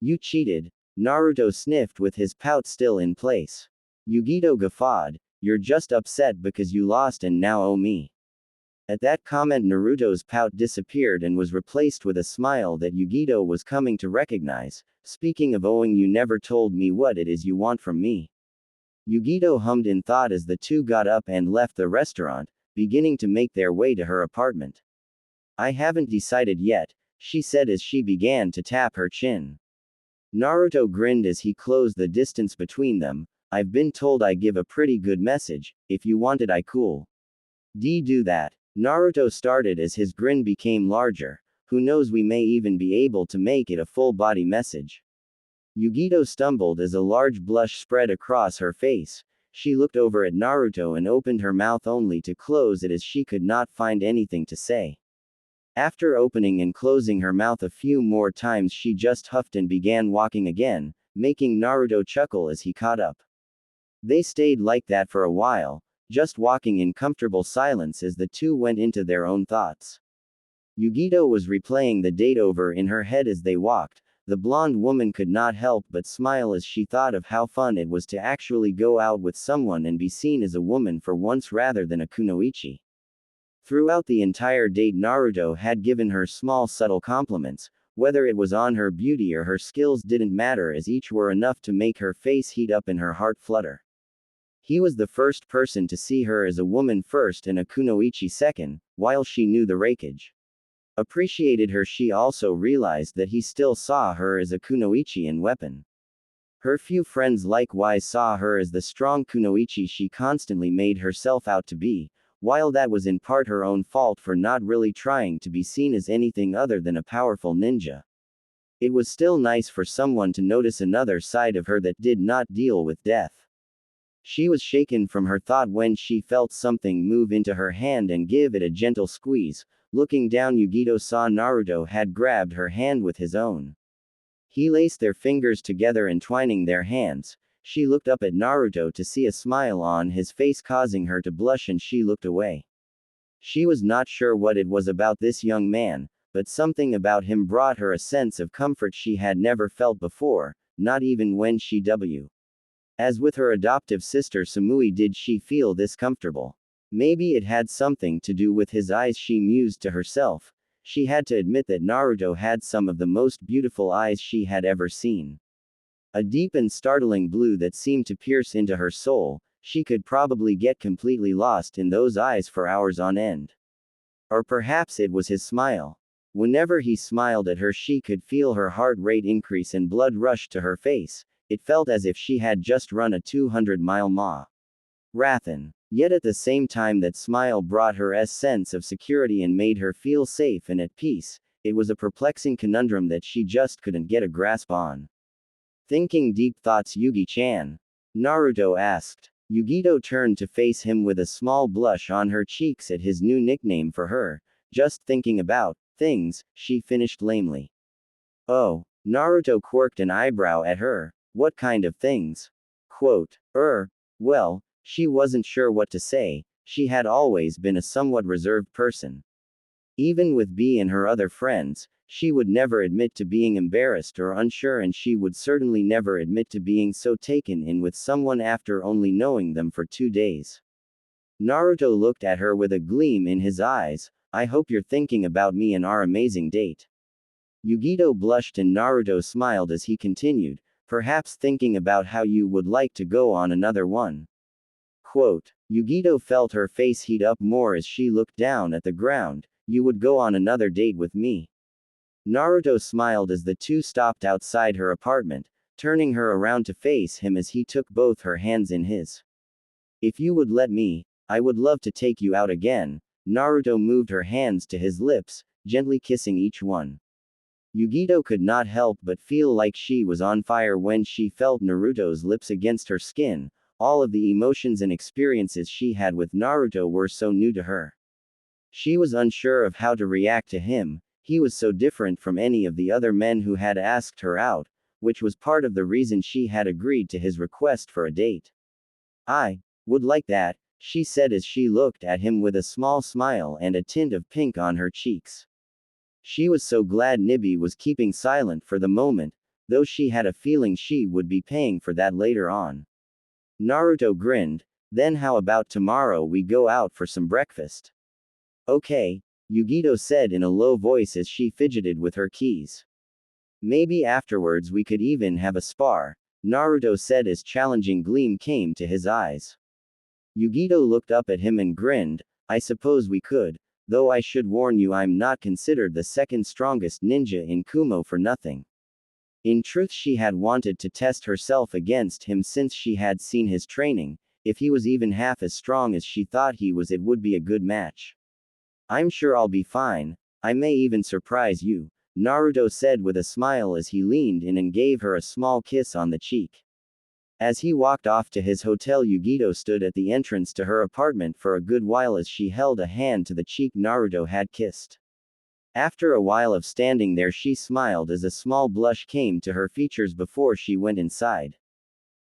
Speaker 1: You cheated. Naruto sniffed with his pout still in place. Yugito guffawed. You're just upset because you lost and now owe me. At that comment, Naruto's pout disappeared and was replaced with a smile that Yugito was coming to recognize. Speaking of owing, you never told me what it is you want from me. Yugito hummed in thought as the two got up and left the restaurant, beginning to make their way to her apartment. I haven't decided yet, she said as she began to tap her chin. Naruto grinned as he closed the distance between them. I've been told I give a pretty good message. If you want it, I cool. Do that. Naruto started as his grin became larger. Who knows, we may even be able to make it a full body message. Yugito stumbled as a large blush spread across her face. She looked over at Naruto and opened her mouth only to close it as she could not find anything to say. After opening and closing her mouth a few more times, she just huffed and began walking again, making Naruto chuckle as he caught up. They stayed like that for a while, just walking in comfortable silence as the two went into their own thoughts. Yugito was replaying the date over in her head as they walked. The blonde woman could not help but smile as she thought of how fun it was to actually go out with someone and be seen as a woman for once rather than a kunoichi. Throughout the entire date, Naruto had given her small subtle compliments. Whether it was on her beauty or her skills didn't matter, as each were enough to make her face heat up and her heart flutter. He was the first person to see her as a woman first and a kunoichi second, while she knew the Raikage appreciated her, she also realized that he still saw her as a kunoichi and weapon. Her few friends likewise saw her as the strong kunoichi she constantly made herself out to be, while that was in part her own fault for not really trying to be seen as anything other than a powerful ninja. It was still nice for someone to notice another side of her that did not deal with death. She was shaken from her thought when she felt something move into her hand and give it a gentle squeeze. Looking down, Yugito saw Naruto had grabbed her hand with his own. He laced their fingers together, entwining their hands. She looked up at Naruto to see a smile on his face, causing her to blush, and she looked away. She was not sure what it was about this young man, but something about him brought her a sense of comfort she had never felt before, not even when she as with her adoptive sister Samui did she feel this comfortable. Maybe it had something to do with his eyes, she mused to herself. She had to admit that Naruto had some of the most beautiful eyes she had ever seen. A deep and startling blue that seemed to pierce into her soul. She could probably get completely lost in those eyes for hours on end. Or perhaps it was his smile. Whenever he smiled at her, she could feel her heart rate increase and blood rush to her face. It felt as if she had just run a 200-mile marathon. Yet at the same time, that smile brought her a sense of security and made her feel safe and at peace. It was a perplexing conundrum that she just couldn't get a grasp on. Thinking deep thoughts, Yugi-chan? Naruto asked. Yugito turned to face him with a small blush on her cheeks at his new nickname for her. Just thinking about things, she finished lamely. Oh. Naruto quirked an eyebrow at her. What kind of things? Well, she wasn't sure what to say. She had always been a somewhat reserved person. Even with Bee and her other friends, she would never admit to being embarrassed or unsure, and she would certainly never admit to being so taken in with someone after only knowing them for 2 days. Naruto looked at her with a gleam in his eyes. I hope you're thinking about me and our amazing date. Yugito blushed and Naruto smiled as he continued, perhaps thinking about how you would like to go on another one. Yugito felt her face heat up more as she looked down at the ground. You would go on another date with me? Naruto smiled as the two stopped outside her apartment, turning her around to face him as he took both her hands in his. If you would let me, I would love to take you out again. Naruto moved her hands to his lips, gently kissing each one. Yugito could not help but feel like she was on fire when she felt Naruto's lips against her skin. All of the emotions and experiences she had with Naruto were so new to her. She was unsure of how to react to him. He was so different from any of the other men who had asked her out, which was part of the reason she had agreed to his request for a date. I Would like that, she said as she looked at him with a small smile and a tint of pink on her cheeks. She was so glad Nibby was keeping silent for the moment, though she had a feeling she would be paying for that later on. Naruto grinned. Then how about tomorrow we go out for some breakfast? Okay, Yugito said in a low voice as she fidgeted with her keys. Maybe afterwards we could even have a spar, Naruto said as challenging gleam came to his eyes. Yugito looked up at him and grinned. I suppose we could, though I should warn you I'm not considered the second strongest ninja in Kumo for nothing. In truth, she had wanted to test herself against him since she had seen his training. If he was even half as strong as she thought he was, it would be a good match. I'm sure I'll be fine. I may even surprise you, Naruto said with a smile as he leaned in and gave her a small kiss on the cheek. As he walked off to his hotel, Yugito stood at the entrance to her apartment for a good while as she held a hand to the cheek Naruto had kissed. After a while of standing there, she smiled as a small blush came to her features before she went inside.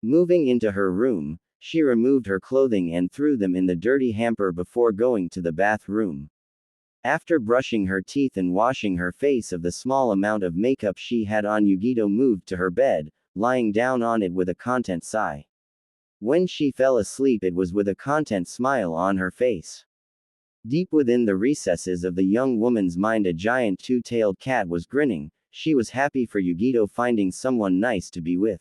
Speaker 1: Moving into her room, she removed her clothing and threw them in the dirty hamper before going to the bathroom. After brushing her teeth and washing her face of the small amount of makeup she had on, Yugito moved to her bed, lying down on it with a content sigh. When she fell asleep, it was with a content smile on her face. Deep within the recesses of the young woman's mind, a giant two-tailed cat was grinning. She was happy for Yugito finding someone nice to be with.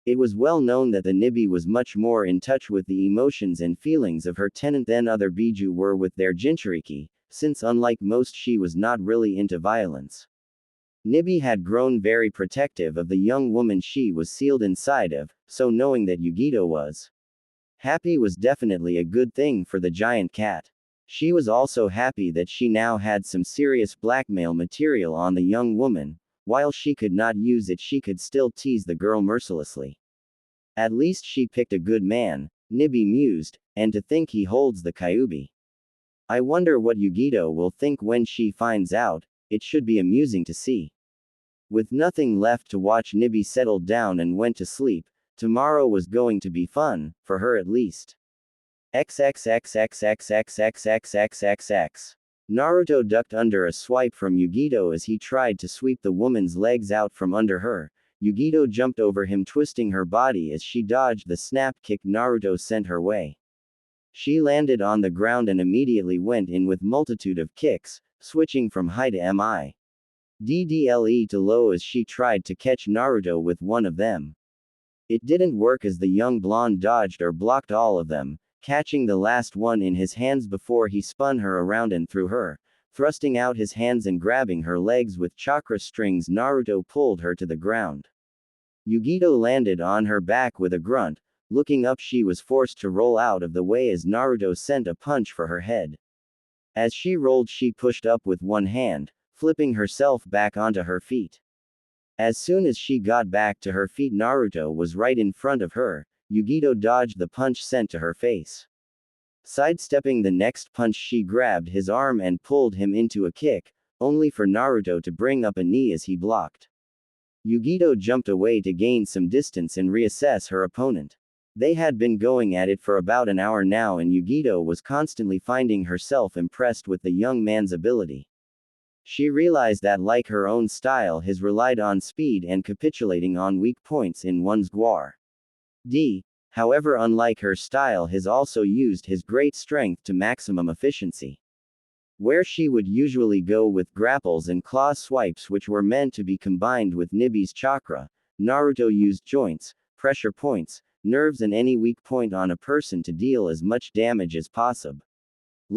Speaker 1: It was well known that the Nibby was much more in touch with the emotions and feelings of her tenant than other Biju were with their Jinchuriki, since unlike most she was not really into violence. Nibby had grown very protective of the young woman she was sealed inside of, so knowing that Yugito was happy was definitely a good thing for the giant cat. She was also happy that she now had some serious blackmail material on the young woman. While she could not use it, she could still tease the girl mercilessly. At least she picked a good man, Nibby mused, and to think he holds the Kyuubi. I wonder what Yugito will think when she finds out. It should be amusing to see. With nothing left to watch, Nibby settled down and went to sleep. Tomorrow was going to be fun, for her at least. XXXXXXXXXXX. Naruto ducked under a swipe from Yugito as he tried to sweep the woman's legs out from under her. Yugito jumped over him, twisting her body as she dodged the snap kick Naruto sent her way. She landed on the ground and immediately went in with multitude of kicks, switching from high to mid to low as she tried to catch Naruto with one of them. It didn't work as the young blonde dodged or blocked all of them, catching the last one in his hands before he spun her around and threw her. Thrusting out his hands and grabbing her legs with chakra strings, Naruto pulled her to the ground. Yugito landed on her back with a grunt. Looking up, she was forced to roll out of the way as Naruto sent a punch for her head. As she rolled, she pushed up with one hand, flipping herself back onto her feet. As soon as she got back to her feet, Naruto was right in front of her. Yugito dodged the punch sent to her face. Sidestepping the next punch, she grabbed his arm and pulled him into a kick, only for Naruto to bring up a knee as he blocked. Yugito jumped away to gain some distance and reassess her opponent. They had been going at it for about an hour now, and Yugito was constantly finding herself impressed with the young man's ability. She realized that, like her own style, his relied on speed and capitulating on weak points in one's guard. However, unlike her style, his also used his great strength to maximum efficiency. Where she would usually go with grapples and claw swipes, which were meant to be combined with Nibby's chakra, Naruto used joints, pressure points, nerves, and any weak point on a person to deal as much damage as possible.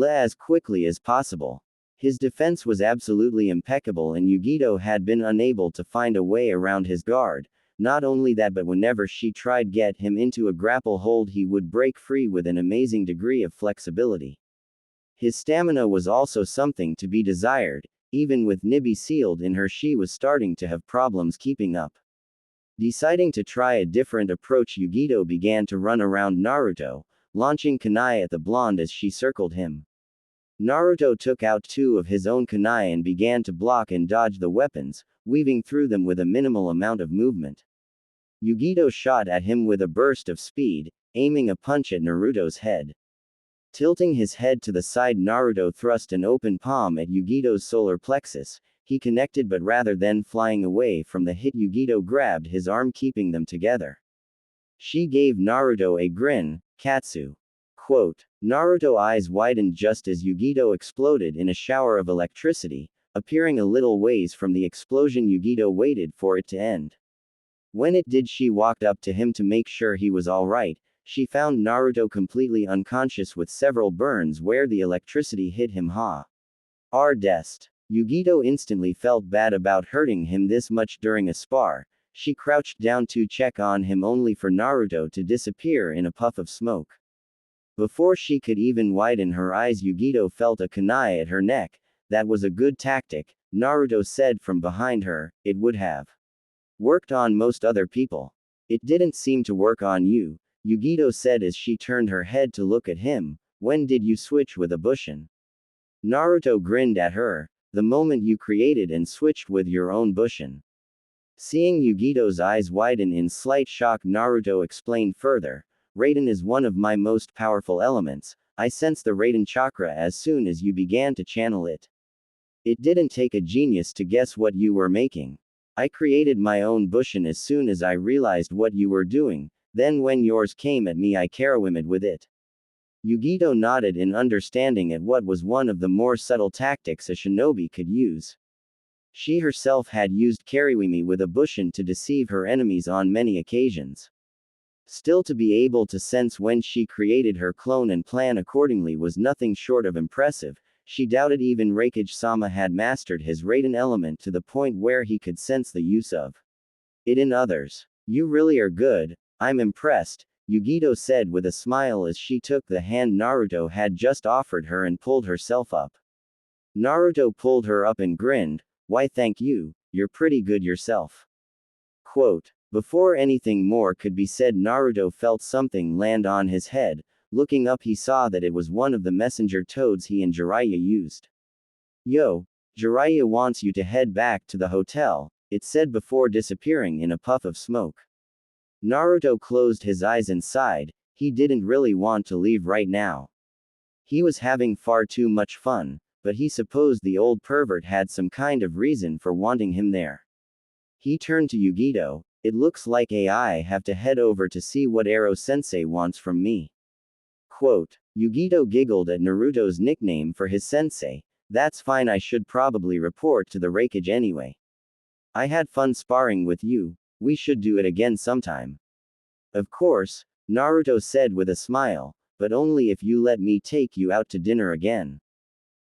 Speaker 1: As quickly as possible. His defense was absolutely impeccable, and Yugito had been unable to find a way around his guard. Not only that, but whenever she tried get him into a grapple hold, he would break free with an amazing degree of flexibility. His stamina was also something to be desired. Even with Nibby sealed in her, she was starting to have problems keeping up. Deciding to try a different approach, Yugito began to run around Naruto, launching kunai at the blonde as she circled him. Naruto took out two of his own kunai and began to block and dodge the weapons, weaving through them with a minimal amount of movement. Yugito shot at him with a burst of speed, aiming a punch at Naruto's head. Tilting his head to the side, Naruto thrust an open palm at Yugito's solar plexus. He connected, but rather than flying away from the hit, Yugito grabbed his arm, keeping them together. She gave Naruto a grin, Katsu. Quote. Naruto eyes widened just as Yugito exploded in a shower of electricity, appearing a little ways from the explosion. Yugito waited for it to end. When it did, she walked up to him to make sure he was alright. She found Naruto completely unconscious with several burns where the electricity hit him. Dest. Yugito instantly felt bad about hurting him this much during a spar. She crouched down to check on him, only for Naruto to disappear in a puff of smoke. Before she could even widen her eyes, Yugito felt a kunai at her neck. That was a good tactic, Naruto said from behind her. It would have worked on most other people. It didn't seem to work on you, Yugito said as she turned her head to look at him. When did you switch with a Bushin? Naruto grinned at her. The moment you created and switched with your own Bushin. Seeing Yugito's eyes widen in slight shock, Naruto explained further. Raiden is one of my most powerful elements. I sensed the Raiden chakra as soon as you began to channel it. It didn't take a genius to guess what you were making. I created my own Bushin as soon as I realized what you were doing. Then when yours came at me, I Karawimed with it. Yugito nodded in understanding at what was one of the more subtle tactics a shinobi could use. She herself had used Kariwimi with a Bushin to deceive her enemies on many occasions. Still, to be able to sense when she created her clone and plan accordingly was nothing short of impressive. She doubted even Raikage-sama had mastered his Raiden element to the point where he could sense the use of it in others. You really are good, I'm impressed, Yugito said with a smile as she took the hand Naruto had just offered her and pulled herself up. Naruto pulled her up and grinned. Why, thank you, you're pretty good yourself. Quote. Before anything more could be said, Naruto felt something land on his head. Looking up, he saw that it was one of the messenger toads he and Jiraiya used. Yo, Jiraiya wants you to head back to the hotel, it said before disappearing in a puff of smoke. Naruto closed his eyes and sighed. He didn't really want to leave right now. He was having far too much fun, but he supposed the old pervert had some kind of reason for wanting him there. He turned to Yugito. It looks like I have to head over to see what Ero-sensei wants from me. Quote. Yugito giggled at Naruto's nickname for his sensei. That's fine, I should probably report to the Raikage anyway. I had fun sparring with you, we should do it again sometime. Of course, Naruto said with a smile, but only if you let me take you out to dinner again.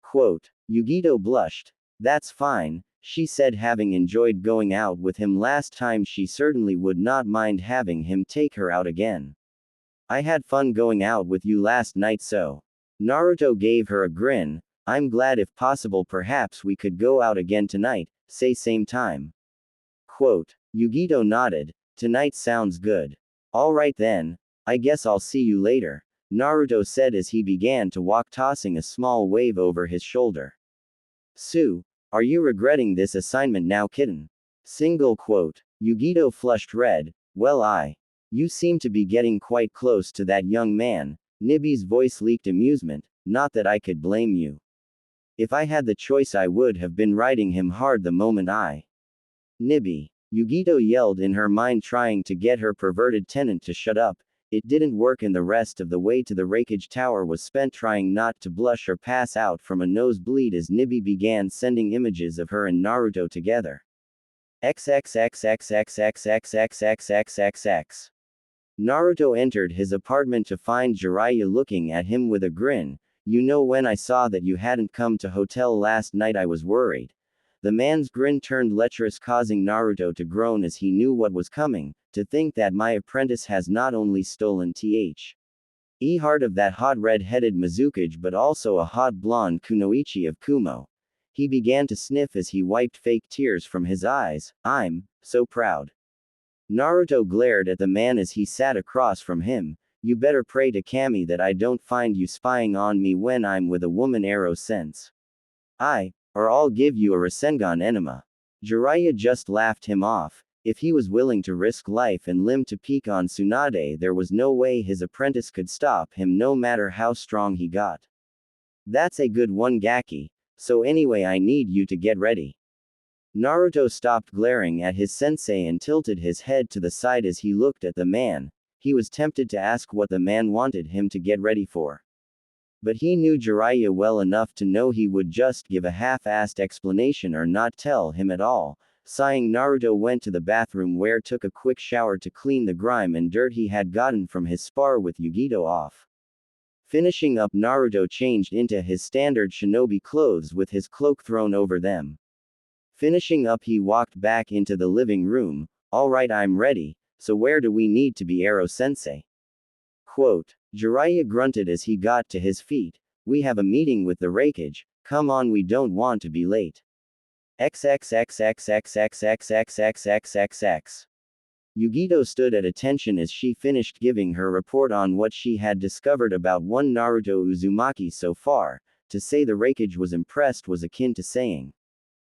Speaker 1: Quote. Yugito blushed. That's fine, she said, having enjoyed going out with him last time, she certainly would not mind having him take her out again. I had fun going out with you last night, so. Naruto gave her a grin. I'm glad. If possible, perhaps we could go out again tonight, say same time. Quote. Yugito nodded. Tonight sounds good. Alright then, I guess I'll see you later, Naruto said as he began to walk, tossing a small wave over his shoulder. Sue, are you regretting this assignment now, kitten? Single quote. Yugito flushed red. Well, you seem to be getting quite close to that young man. Nibby's voice leaked amusement. Not that I could blame you. If I had the choice, I would have been riding him hard the moment I. Nibby. Yugito yelled in her mind, trying to get her perverted tenant to shut up. It didn't work, and the rest of the way to the Raikage Tower was spent trying not to blush or pass out from a nosebleed as Nibby began sending images of her and Naruto together. XXXXXXXXXXXXX. Naruto entered his apartment to find Jiraiya looking at him with a grin. You know, when I saw that you hadn't come to hotel last night, I was worried. The man's grin turned lecherous, causing Naruto to groan as he knew what was coming. To think that my apprentice has not only stolen the heart of that hot red-headed Mizukage, but also a hot blonde kunoichi of Kumo. He began to sniff as he wiped fake tears from his eyes. I'm so proud. Naruto glared at the man as he sat across from him. You better pray to Kami that I don't find you spying on me when I'm with a woman, Ero-sense. Or I'll give you a Rasengan enema. Jiraiya just laughed him off. If he was willing to risk life and limb to peek on Tsunade, there was no way his apprentice could stop him no matter how strong he got. That's a good one, Gaki. So anyway, I need you to get ready. Naruto stopped glaring at his sensei and tilted his head to the side as he looked at the man. He was tempted to ask what the man wanted him to get ready for. But he knew Jiraiya well enough to know he would just give a half-assed explanation or not tell him at all. Sighing, Naruto went to the bathroom where took a quick shower to clean the grime and dirt he had gotten from his spar with Yugito off. Finishing up, Naruto changed into his standard shinobi clothes with his cloak thrown over them. Finishing up, he walked back into the living room. Alright, I'm ready, so where do we need to be, Ero-sensei? Quote. Jiraiya grunted as he got to his feet. We have a meeting with the Raikage. Come on, we don't want to be late. XXXXXXXXXXXXX. Yugito stood at attention as she finished giving her report on what she had discovered about one Naruto Uzumaki so far. To say the Raikage was impressed was akin to saying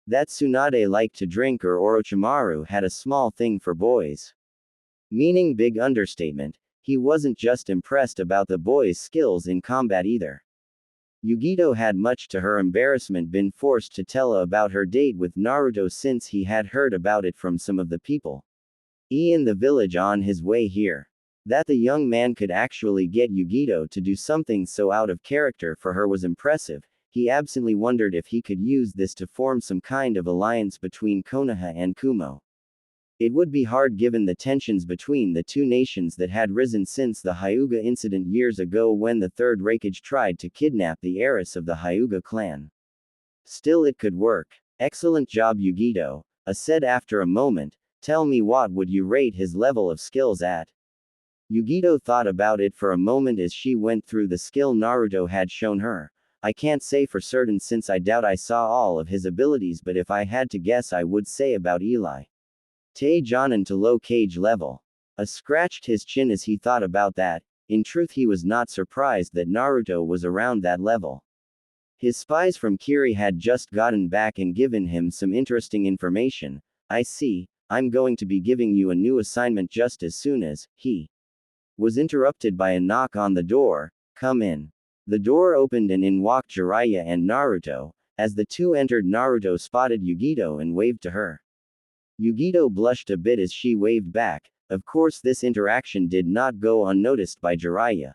Speaker 1: that Tsunade liked to drink or Orochimaru had a small thing for boys. Meaning big understatement. He wasn't just impressed about the boy's skills in combat either. Yugito had, much to her embarrassment, been forced to tell about her date with Naruto since he had heard about it from some of the people in the village on his way here. That the young man could actually get Yugito to do something so out of character for her was impressive. He absently wondered if he could use this to form some kind of alliance between Konoha and Kumo. It would be hard given the tensions between the two nations that had risen since the Hyuga incident years ago when the Third Raikage tried to kidnap the heiress of the Hyuga clan. Still, it could work. Excellent job, Yugito, said after a moment. Tell me, what would you rate his level of skills at? Yugito thought about it for a moment as she went through the skill Naruto had shown her. I can't say for certain since I doubt I saw all of his abilities, but if I had to guess, I would say about Eli Jonan to low cage level. Scratched his chin as he thought about that. In truth, he was not surprised that Naruto was around that level. His spies from Kiri had just gotten back and given him some interesting information. I see. I'm going to be giving you a new assignment just as soon as he was interrupted by a knock on the door. Come in. The door opened and in walked Jiraiya and Naruto. As the two entered, Naruto spotted Yugito and waved to her. Yugito blushed a bit as she waved back. Of course, this interaction did not go unnoticed by Jiraiya.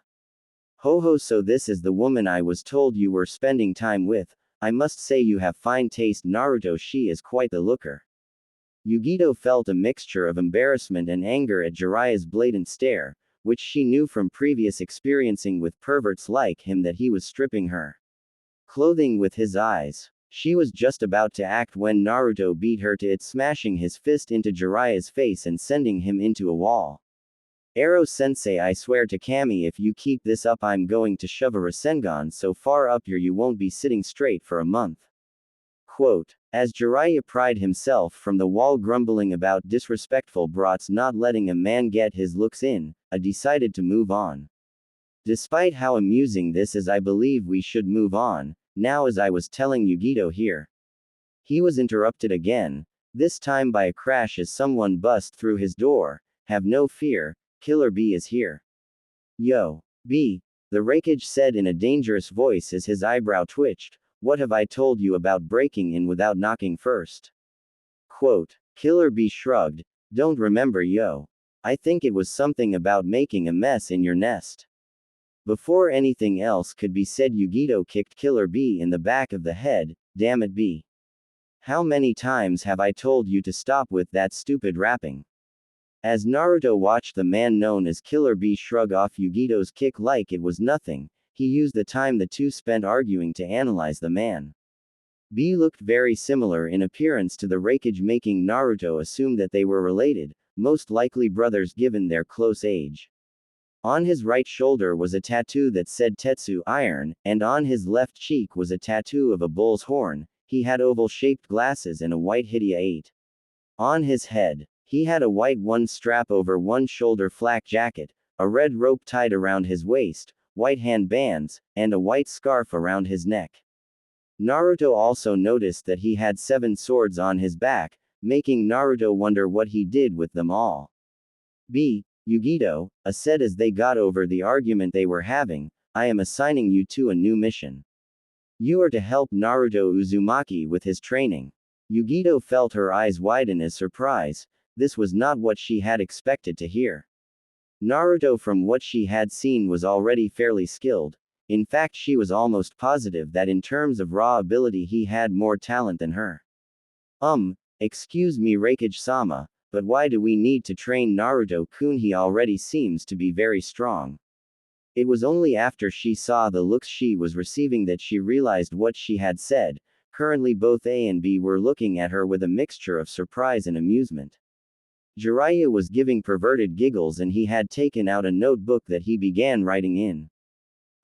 Speaker 1: Ho, so this is the woman I was told you were spending time with. I must say you have fine taste, Naruto. She is quite the looker. Yugito felt a mixture of embarrassment and anger at Jiraiya's blatant stare, which she knew from previous experiencing with perverts like him that he was stripping her clothing with his eyes. She was just about to act when Naruto beat her to it, smashing his fist into Jiraiya's face and sending him into a wall. Ero-sensei, I swear to Kami, if you keep this up, I'm going to shove a Rasengan so far up you won't be sitting straight for a month. Quote. As Jiraiya pried himself from the wall, grumbling about disrespectful brats not letting a man get his looks in, I decided to move on. Despite how amusing this is, I believe we should move on. Now, as I was telling Yugito here, he was interrupted again, this time by a crash as someone bust through his door. Have no fear, Killer B is here. Yo, B, the Raikage said in a dangerous voice as his eyebrow twitched. What have I told you about breaking in without knocking first? Quote. Killer B shrugged. Don't remember, yo. I think it was something about making a mess in your nest. Before anything else could be said, Yugito kicked Killer B in the back of the head. Damn it, B. How many times have I told you to stop with that stupid rapping? As Naruto watched the man known as Killer B shrug off Yugito's kick like it was nothing, he used the time the two spent arguing to analyze the man. B looked very similar in appearance to the Raikage, making Naruto assume that they were related, most likely brothers given their close age. On his right shoulder was a tattoo that said Tetsu Iron, and on his left cheek was a tattoo of a bull's horn. He had oval-shaped glasses and a white Hidia 8. On his head, he had a white one-strap over one shoulder flak jacket, a red rope tied around his waist, white hand bands, and a white scarf around his neck. Naruto also noticed that he had 7 swords on his back, making Naruto wonder what he did with them all. B. Yugito said as they got over the argument they were having, I am assigning you to a new mission. You are to help Naruto Uzumaki with his training. Yugito felt her eyes widen as surprise. This was not what she had expected to hear. Naruto, from what she had seen, was already fairly skilled. In fact, she was almost positive that in terms of raw ability he had more talent than her. Excuse me, Raikage-sama, but why do we need to train Naruto-kun? He already seems to be very strong. It was only after she saw the looks she was receiving that she realized what she had said. Currently both A and B were looking at her with a mixture of surprise and amusement. Jiraiya was giving perverted giggles and he had taken out a notebook that he began writing in,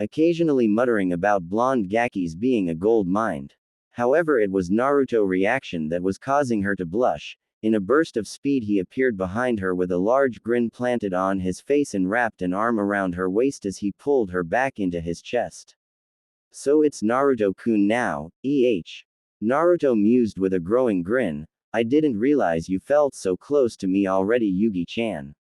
Speaker 1: occasionally muttering about blonde Gaki's being a gold mine. However, it was Naruto's reaction that was causing her to blush. In a burst of speed he appeared behind her with a large grin planted on his face and wrapped an arm around her waist as he pulled her back into his chest. So it's Naruto-kun now, Naruto mused with a growing grin. I didn't realize you felt so close to me already, Yugi-chan.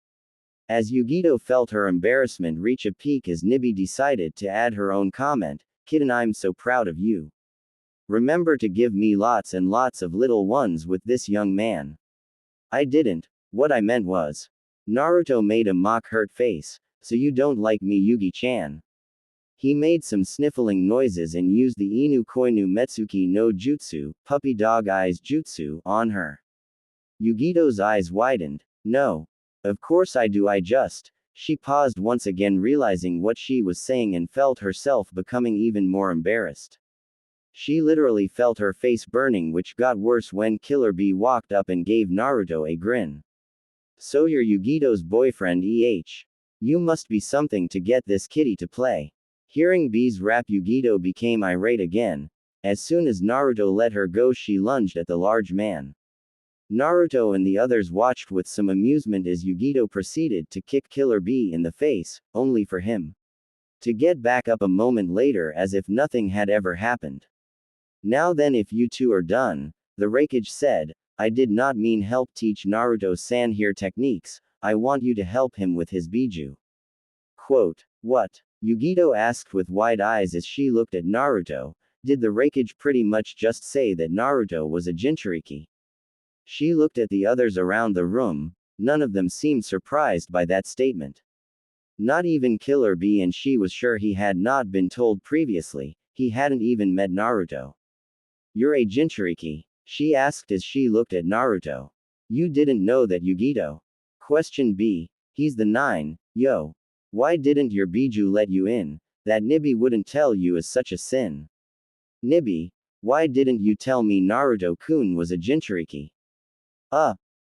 Speaker 1: As Yugito felt her embarrassment reach a peak as Nibi decided to add her own comment, Kitten, I'm so proud of you. Remember to give me lots and lots of little ones with this young man. I didn't. What I meant was. Naruto made a mock hurt face. So you don't like me, Yugi-chan? He made some sniffling noises and used the Inu Koinu Metsuki no Jutsu, puppy dog eyes jutsu, on her. Yugito's eyes widened. No. Of course I do, She paused once again, realizing what she was saying and felt herself becoming even more embarrassed. She literally felt her face burning, which got worse when Killer Bee walked up and gave Naruto a grin. So you're Yugito's boyfriend, You must be something to get this kitty to play. Hearing Bee's rap, Yugito became irate again. As soon as Naruto let her go, she lunged at the large man. Naruto and the others watched with some amusement as Yugito proceeded to kick Killer Bee in the face, only for him to get back up a moment later as if nothing had ever happened. Now then, if you two are done, the Raikage said, I did not mean help teach Naruto-san here techniques, I want you to help him with his biju. Quote, what? Yugito asked with wide eyes as she looked at Naruto. Did the Raikage pretty much just say that Naruto was a Jinchuriki? She looked at the others around the room. None of them seemed surprised by that statement. Not even Killer Bee, and she was sure he had not been told previously. He hadn't even met Naruto. You're a Jinchuriki? She asked as she looked at Naruto. You didn't know that, Yugito? Question B. He's the 9, yo. Why didn't your biju let you in? That Nibi wouldn't tell you is such a sin. Nibi, why didn't you tell me Naruto-kun was a Jinchuriki?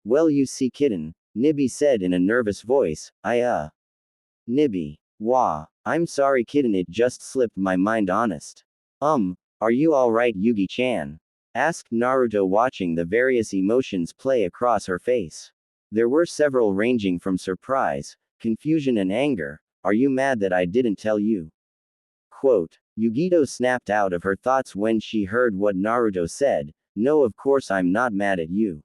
Speaker 1: Well, you see, kitten, Nibi said in a nervous voice. Nibi. Wah. I'm sorry, kitten, it just slipped my mind, honest. Are you alright, Yugi-chan? Asked Naruto, watching the various emotions play across her face. There were several, ranging from surprise, confusion and anger. Are you mad that I didn't tell you? Quote. Yugito snapped out of her thoughts when she heard what Naruto said. No, of course I'm not mad at you.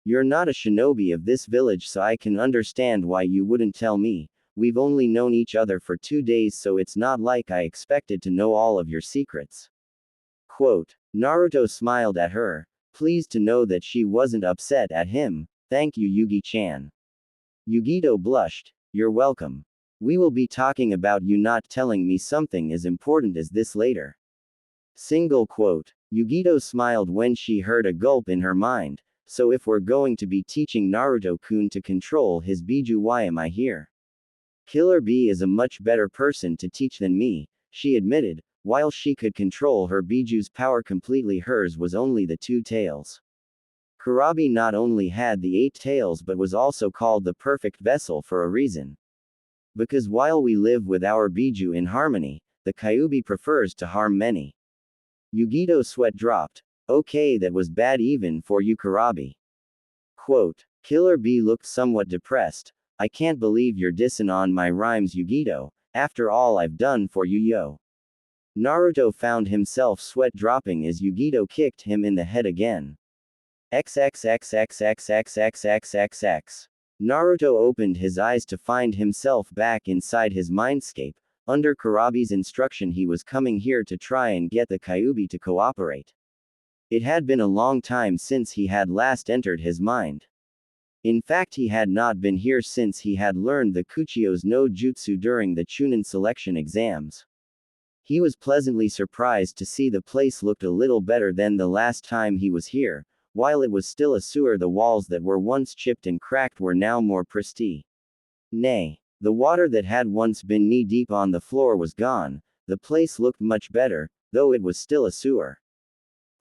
Speaker 1: You're not a shinobi of this village, so I can understand why you wouldn't tell me. We've only known each other for 2 days, so it's not like I expected to know all of your secrets. Quote. Naruto smiled at her, pleased to know that she wasn't upset at him. Thank you, Yugi-chan. Yugito blushed. You're welcome. We will be talking about you not telling me something as important as this later. Single quote. Yugito smiled when she heard a gulp in her mind. So if we're going to be teaching Naruto-kun to control his biju, why am I here? Killer Bee is a much better person to teach than me, she admitted. While she could control her biju's power completely, hers was only the 2 tails. Kurabi not only had the 8 tails but was also called the perfect vessel for a reason. Because while we live with our biju in harmony, the Kyuubi prefers to harm many. Yugito's sweat dropped. Okay, that was bad even for you, Kurabi. Quote. Killer Bee looked somewhat depressed. I can't believe you're dissing on my rhymes, Yugito, after all I've done for you, yo. Naruto found himself sweat dropping as Yugito kicked him in the head again. XXXXXXXXXX. Naruto opened his eyes to find himself back inside his mindscape. Under Kurabi's instruction, he was coming here to try and get the Kyuubi to cooperate. It had been a long time since he had last entered his mind. In fact, he had not been here since he had learned the Kuchio's no Jutsu during the Chunin selection exams. He was pleasantly surprised to see the place looked a little better than the last time he was here. While it was still a sewer, the walls that were once chipped and cracked were now more pristine. Nay, the water that had once been knee-deep on the floor was gone. The place looked much better, though it was still a sewer.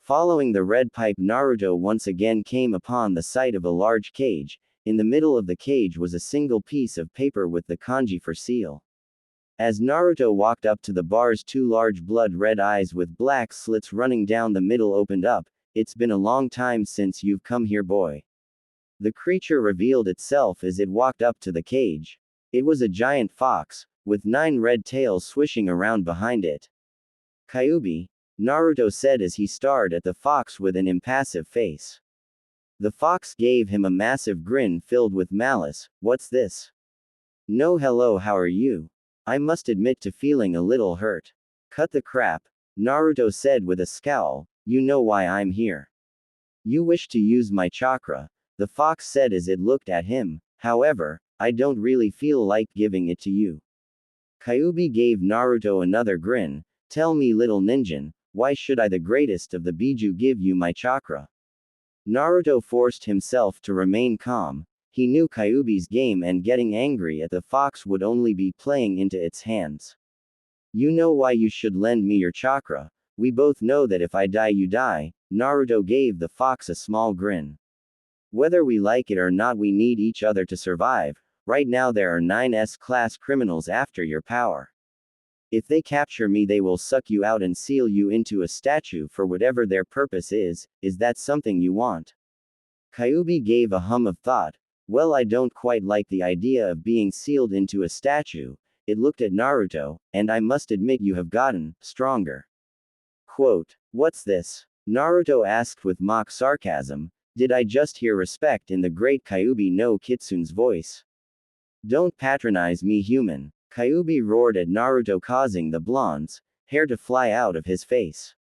Speaker 1: Following the red pipe, Naruto once again came upon the sight of a large cage. In the middle of the cage was a single piece of paper with the kanji for seal. As Naruto walked up to the bars, two large blood-red eyes with black slits running down the middle opened up. "It's been a long time since you've come here, boy." The creature revealed itself as it walked up to the cage. It was a giant fox, with 9 red tails swishing around behind it. "Kyuubi," Naruto said as he stared at the fox with an impassive face. The fox gave him a massive grin filled with malice. "What's this?" "No, hello, how are you? I must admit to feeling a little hurt." "Cut the crap," Naruto said with a scowl. "You know why I'm here. You wish to use my chakra," the fox said as it looked at him. "However, I don't really feel like giving it to you." Kyuubi gave Naruto another grin. "Tell me, little ninja, why should I, the greatest of the Biju, give you my chakra?" Naruto forced himself to remain calm. He knew Kyuubi's game, and getting angry at the fox would only be playing into its hands. "You know why you should lend me your chakra. We both know that if I die, you die." Naruto gave the fox a small grin. "Whether we like it or not, we need each other to survive. Right now there are 9 S-class criminals after your power. If they capture me, they will suck you out and seal you into a statue for whatever their purpose is. Is that something you want?" Kyuubi gave a hum of thought. "Well, I don't quite like the idea of being sealed into a statue." It looked at Naruto, "And I must admit you have gotten stronger." Quote, "What's this?" Naruto asked with mock sarcasm. Did I just hear respect in the great Kyuubi no Kitsune's voice? "Don't patronize me, human," Kyuubi roared at Naruto, causing the blonde's hair to fly out of his face.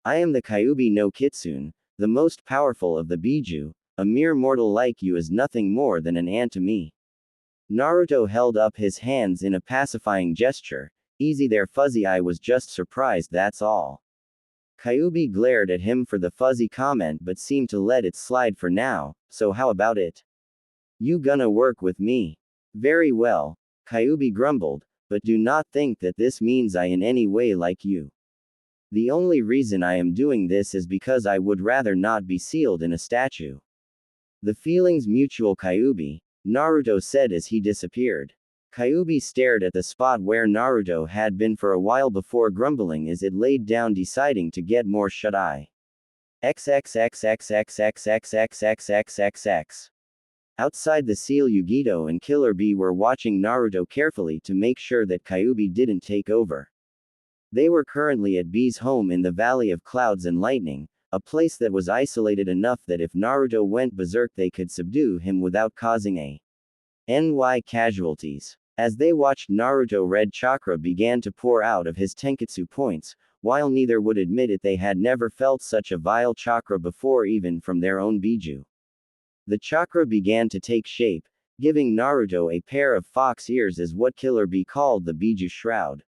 Speaker 1: "I am the Kyuubi no Kitsune, the most powerful of the Biju. A mere mortal like you is nothing more than an ant to me." Naruto held up his hands in a pacifying gesture. "Easy there, fuzzy, I was just surprised, that's all." Kyuubi glared at him for the fuzzy comment but seemed to let it slide for now. "So how about it? You gonna work with me?" "Very well," Kyuubi grumbled, "but do not think that this means I in any way like you. The only reason I am doing this is because I would rather not be sealed in a statue." "The feeling's mutual, Kyuubi," Naruto said as he disappeared. Kyuubi stared at the spot where Naruto had been for a while before grumbling as it laid down, deciding to get more shut-eye. XXXXXXXXXXXXX. Outside the seal, Yugito and Killer Bee were watching Naruto carefully to make sure that Kyuubi didn't take over. They were currently at Bee's home in the Valley of Clouds and Lightning, a place that was isolated enough that if Naruto went berserk they could subdue him without causing any casualties. As they watched, Naruto red chakra began to pour out of his tenketsu points. While neither would admit it, they had never felt such a vile chakra before, even from their own Biju. The chakra began to take shape, giving Naruto a pair of fox ears, as what Killer Bee called the Biju shroud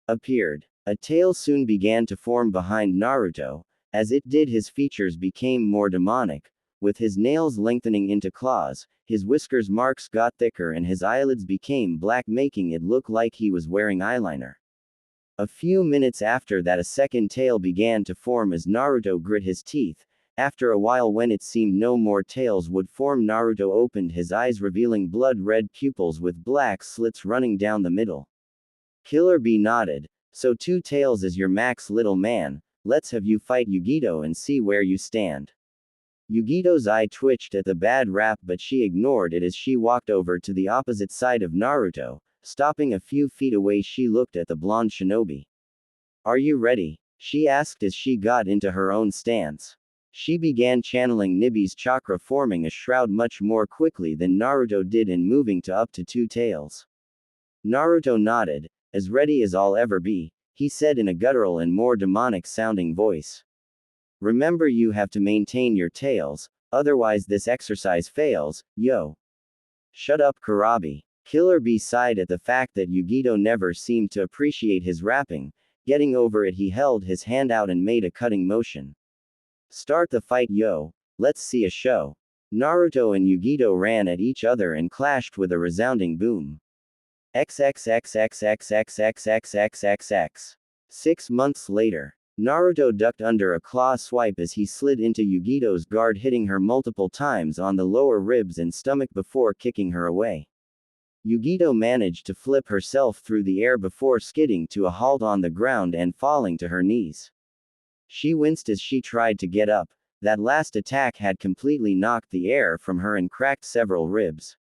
Speaker 1: appeared. A tail soon began to form behind Naruto. As it did, his features became more demonic. With his nails lengthening into claws, his whiskers marks got thicker and his eyelids became black, making it look like he was wearing eyeliner. A few minutes after that, a second tail began to form as Naruto grit his teeth. After a while, when it seemed no more tails would form, Naruto opened his eyes, revealing blood-red pupils with black slits running down the middle. Killer Bee nodded. "So 2 tails is your max, little man. Let's have you fight Yugito and see where you stand." Yugito's eye twitched at the bad rap, but she ignored it as she walked over to the opposite side of Naruto. Stopping a few feet away, she looked at the blonde shinobi. "Are you ready?" she asked as she got into her own stance. She began channeling Nibi's chakra, forming a shroud much more quickly than Naruto did and moving to up to 2 tails. Naruto nodded. As ready as I'll ever be, he said in a guttural and more demonic sounding voice. Remember, you have to maintain your tails, otherwise this exercise fails, yo. Shut up, Karabi. Killer Bee sighed at the fact that Yugito never seemed to appreciate his rapping. Getting over it, he held his hand out and made a cutting motion. Start the fight, yo. Let's see a show. Naruto and Yugito ran at each other and clashed with a resounding boom. XXXXXXXXXXXX. 6 months later. Naruto ducked under a claw swipe as he slid into Yugito's guard, hitting her multiple times on the lower ribs and stomach before kicking her away. Yugito managed to flip herself through the air before skidding to a halt on the ground and falling to her knees. She winced as she tried to get up. That last attack had completely knocked the air from her and cracked several ribs.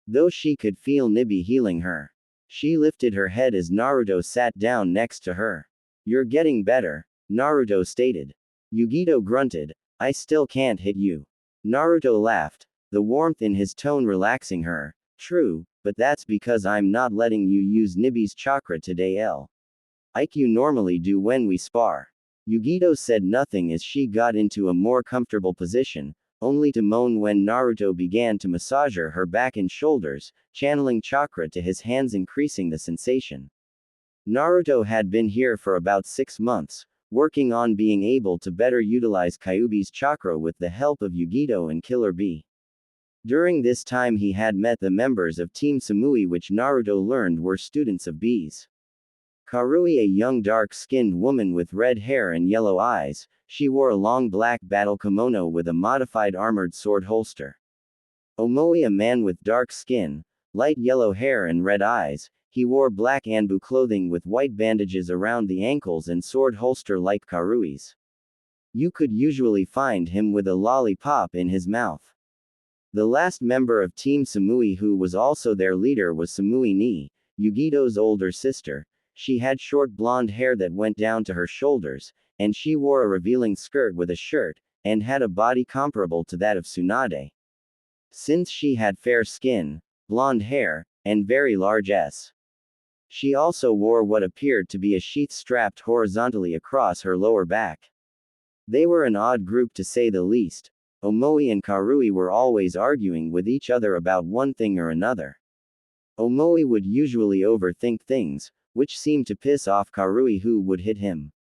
Speaker 1: Though she could feel Nibi healing her. She lifted her head as Naruto sat down next to her. You're getting better, Naruto stated. Yugito grunted. I still can't hit you. Naruto laughed, the warmth in his tone relaxing her. True, but that's because I'm not letting you use Nibi's chakra today, like you normally do when we spar. Yugito said nothing as she got into a more comfortable position, only to moan when Naruto began to massage her back and shoulders, channeling chakra to his hands, increasing the sensation. Naruto had been here for about 6 months, working on being able to better utilize Kyuubi's chakra with the help of Yugito and Killer Bee. During this time he had met the members of Team Samui, which Naruto learned were students of Bees. Karui, a young dark-skinned woman with red hair and yellow eyes, she wore a long black battle kimono with a modified armored sword holster. Omoi, a man with dark skin, light yellow hair and red eyes, he wore black Anbu clothing with white bandages around the ankles and sword holster like Karui's. You could usually find him with a lollipop in his mouth. The last member of Team Samui who was also their leader was Samui Ni, Yugito's older sister. She had short blonde hair that went down to her shoulders, and she wore a revealing skirt with a shirt, and had a body comparable to that of Tsunade. Since she had fair skin, blonde hair, and very large S. She also wore what appeared to be a sheath strapped horizontally across her lower back. They were an odd group to say the least. Omoi and Karui were always arguing with each other about one thing or another. Omoi would usually overthink things, which seemed to piss off Karui, who would hit him.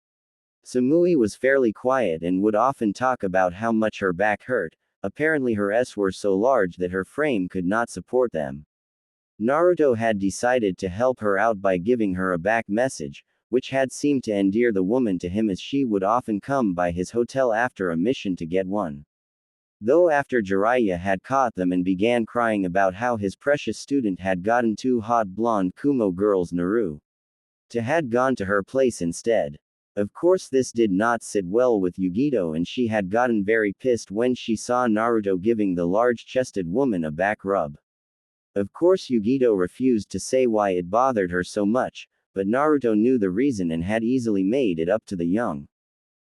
Speaker 1: Samui was fairly quiet and would often talk about how much her back hurt. Apparently her S were so large that her frame could not support them. Naruto had decided to help her out by giving her a back message, which had seemed to endear the woman to him, as she would often come by his hotel after a mission to get one. Though after Jiraiya had caught them and began crying about how his precious student had gotten 2 hot blonde Kumo girls, Naruto had gone to her place instead. Of course this did not sit well with Yugito, and she had gotten very pissed when she saw Naruto giving the large-chested woman a back rub. Of course Yugito refused to say why it bothered her so much, but Naruto knew the reason and had easily made it up to the young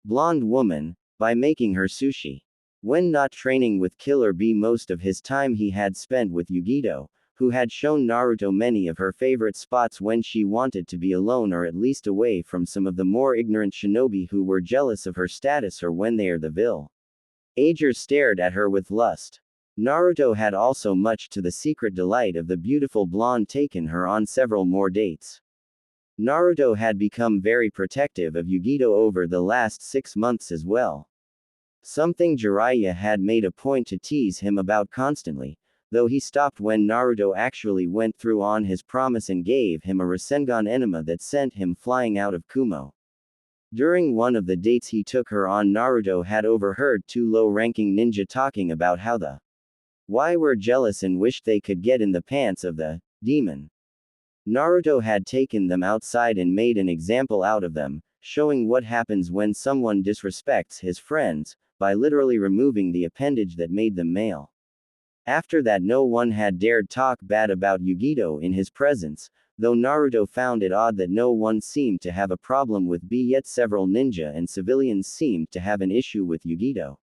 Speaker 1: blonde woman, by making her sushi. When not training with Killer Bee, most of his time he had spent with Yugito, who had shown Naruto many of her favorite spots when she wanted to be alone or at least away from some of the more ignorant shinobi who were jealous of her status, or when they or the villagers stared at her with lust. Naruto had also, much to the secret delight of the beautiful blonde, taken her on several more dates. Naruto had become very protective of Yugito over the last 6 months as well. Something Jiraiya had made a point to tease him about constantly, though he stopped when Naruto actually went through on his promise and gave him a Rasengan enema that sent him flying out of Kumo. During one of the dates he took her on, Naruto had overheard 2 low-ranking ninja talking about how the Y were jealous and wished they could get in the pants of the demon. Naruto had taken them outside and made an example out of them, showing what happens when someone disrespects his friends, by literally removing the appendage that made them male. After that no one had dared talk bad about Yugito in his presence, though Naruto found it odd that no one seemed to have a problem with B, yet several ninja and civilians seemed to have an issue with Yugito.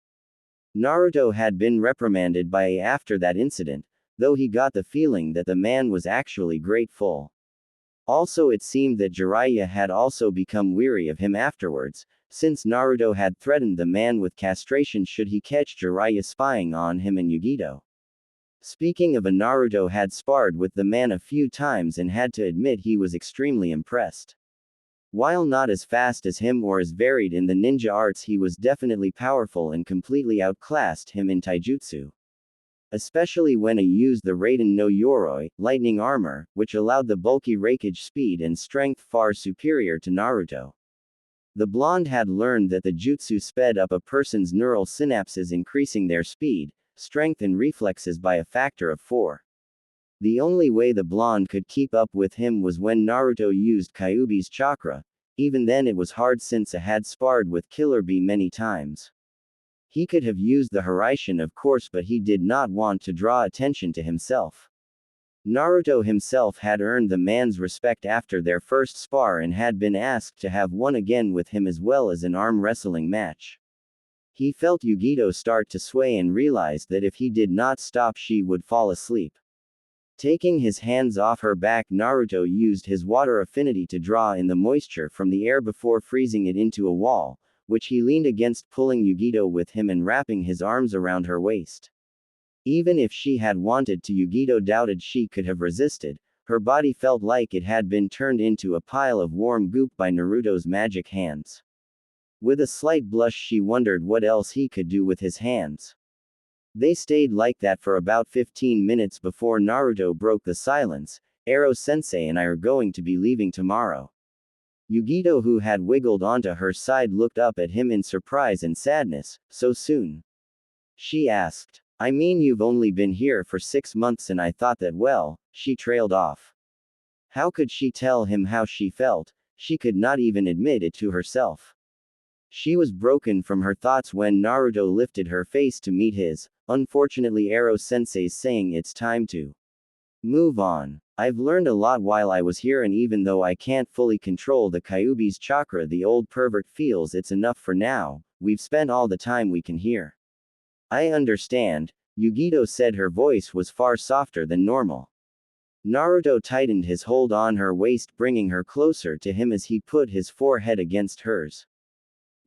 Speaker 1: Naruto had been reprimanded by A after that incident, though he got the feeling that the man was actually grateful. Also, it seemed that Jiraiya had also become weary of him afterwards, since Naruto had threatened the man with castration should he catch Jiraiya spying on him and Yugito. Speaking of, Naruto had sparred with the man a few times and had to admit he was extremely impressed. While not as fast as him or as varied in the ninja arts, he was definitely powerful and completely outclassed him in taijutsu. Especially when he used the Raiden no Yoroi, lightning armor, which allowed the bulky rakeage speed and strength far superior to Naruto. The blonde had learned that the jutsu sped up a person's neural synapses, increasing their speed, strength and reflexes by a factor of 4. The only way the blonde could keep up with him was when Naruto used Kyuubi's chakra. Even then it was hard since he had sparred with Killer Bee many times. He could have used the Harem of course, but he did not want to draw attention to himself. Naruto himself had earned the man's respect after their first spar and had been asked to have one again with him as well as an arm wrestling match. He felt Yugito start to sway and realized that if he did not stop she would fall asleep. Taking his hands off her back, Naruto used his water affinity to draw in the moisture from the air before freezing it into a wall, which he leaned against, pulling Yugito with him and wrapping his arms around her waist. Even if she had wanted to, Yugito doubted she could have resisted. Her body felt like it had been turned into a pile of warm goop by Naruto's magic hands. With a slight blush, she wondered what else he could do with his hands. They stayed like that for about 15 minutes before Naruto broke the silence. Ero-sensei and I are going to be leaving tomorrow. Yugito, who had wiggled onto her side, looked up at him in surprise and sadness. So soon? She asked. I mean, you've only been here for 6 months and I thought that, well, she trailed off. How could she tell him how she felt? She could not even admit it to herself. She was broken from her thoughts when Naruto lifted her face to meet his. Unfortunately, Ero-sensei's saying it's time to move on. I've learned a lot while I was here, and even though I can't fully control the Kyuubi's chakra, the old pervert feels it's enough for now. We've spent all the time we can here. I understand, Yugito said. Her voice was far softer than normal. Naruto tightened his hold on her waist, bringing her closer to him as he put his forehead against hers.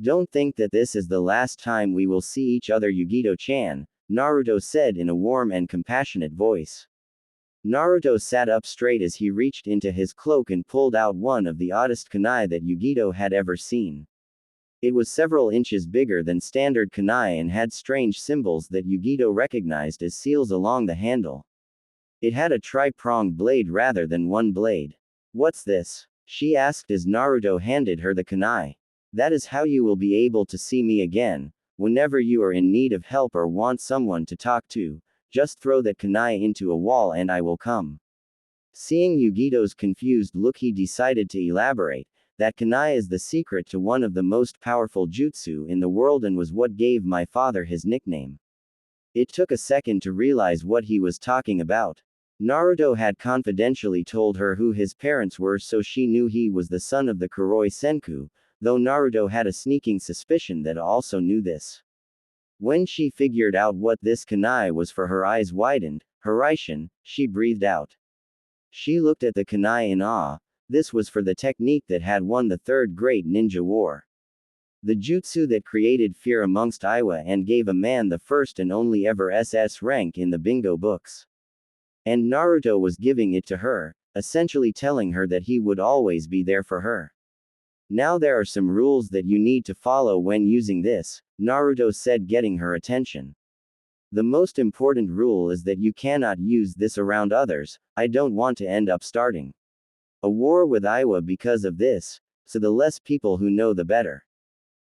Speaker 1: Don't think that this is the last time we will see each other, Yugito-chan, Naruto said in a warm and compassionate voice. Naruto sat up straight as he reached into his cloak and pulled out one of the oddest kunai that Yugito had ever seen. It was several inches bigger than standard kunai and had strange symbols that Yugito recognized as seals along the handle. It had a tri-pronged blade rather than one blade. What's this? She asked as Naruto handed her the kunai. That is how you will be able to see me again. Whenever you are in need of help or want someone to talk to, just throw that kunai into a wall and I will come. Seeing Yugito's confused look, he decided to elaborate. That kunai is the secret to one of the most powerful jutsu in the world and was what gave my father his nickname. It took a second to realize what he was talking about. Naruto had confidentially told her who his parents were, so she knew he was the son of the Kuroi Senku, though Naruto had a sneaking suspicion that also knew this. When she figured out what this kunai was, for her eyes widened. Harem, she breathed out. She looked at the kunai in awe. This was for the technique that had won the Third Great Ninja War. The jutsu that created fear amongst Iwa and gave a man the first and only ever SS rank in the bingo books. And Naruto was giving it to her, essentially telling her that he would always be there for her. Now there are some rules that you need to follow when using this, Naruto said, getting her attention. The most important rule is that you cannot use this around others. I don't want to end up starting a war with Iwa because of this, so the less people who know the better.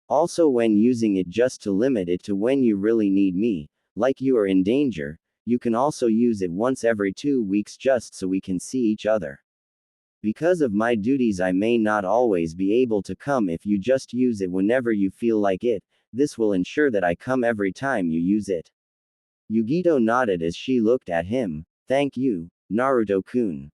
Speaker 1: Also, when using it, just to limit it to when you really need me, like you are in danger. You can also use it once every 2 weeks just so we can see each other. Because of my duties I may not always be able to come. If you just use it whenever you feel like it, this will ensure that I come every time you use it. Yugito nodded as she looked at him. Thank you, Naruto-kun.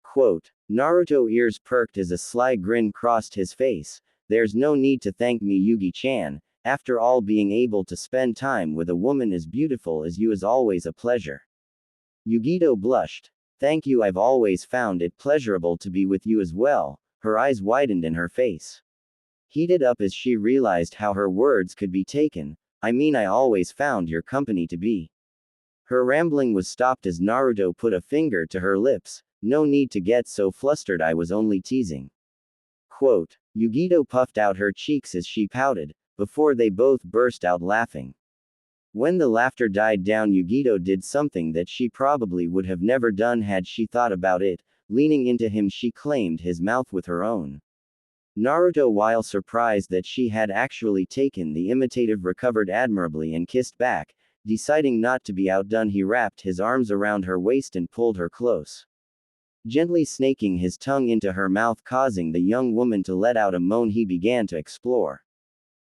Speaker 1: Quote. Naruto ears perked as a sly grin crossed his face. There's no need to thank me, Yugi-chan. After all, being able to spend time with a woman as beautiful as you is always a pleasure. Yugito blushed. Thank you, I've always found it pleasurable to be with you as well. Her eyes widened and her face heated up as she realized how her words could be taken. I mean, I always found your company to be. Her rambling was stopped as Naruto put a finger to her lips. No need to get so flustered, I was only teasing. Quote. Yugito puffed out her cheeks as she pouted, before they both burst out laughing. When the laughter died down, Yugito did something that she probably would have never done had she thought about it. Leaning into him, she claimed his mouth with her own. Naruto, while surprised that she had actually taken the imitative, recovered admirably and kissed back. Deciding not to be outdone, he wrapped his arms around her waist and pulled her close, gently snaking his tongue into her mouth, causing the young woman to let out a moan. He began to explore.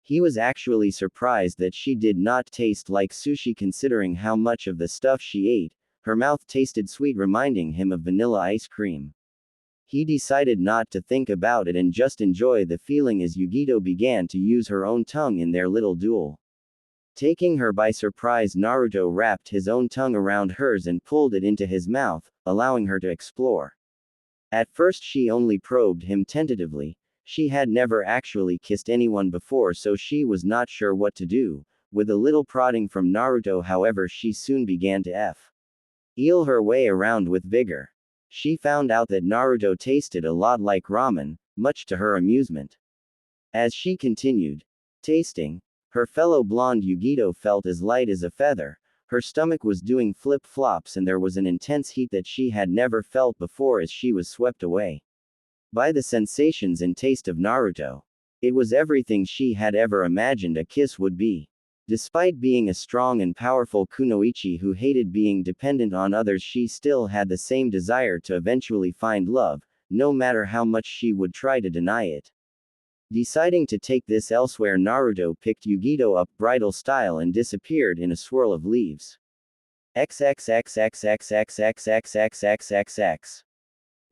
Speaker 1: He was actually surprised that she did not taste like sushi, considering how much of the stuff she ate. Her mouth tasted sweet, reminding him of vanilla ice cream. He decided not to think about it and just enjoy the feeling as Yugito began to use her own tongue in their little duel. Taking her by surprise, Naruto wrapped his own tongue around hers and pulled it into his mouth, allowing her to explore. At first she only probed him tentatively. She had never actually kissed anyone before, so she was not sure what to do. With a little prodding from Naruto, however, she soon began to eel her way around with vigor. She found out that Naruto tasted a lot like ramen, much to her amusement. As she continued tasting, her fellow blonde, Yugito felt as light as a feather. Her stomach was doing flip-flops and there was an intense heat that she had never felt before as she was swept away by the sensations and taste of Naruto. It was everything she had ever imagined a kiss would be. Despite being a strong and powerful kunoichi who hated being dependent on others, she still had the same desire to eventually find love, no matter how much she would try to deny it. Deciding to take this elsewhere, Naruto picked Yugito up bridal style and disappeared in a swirl of leaves. XXXXXXXXXXXXX.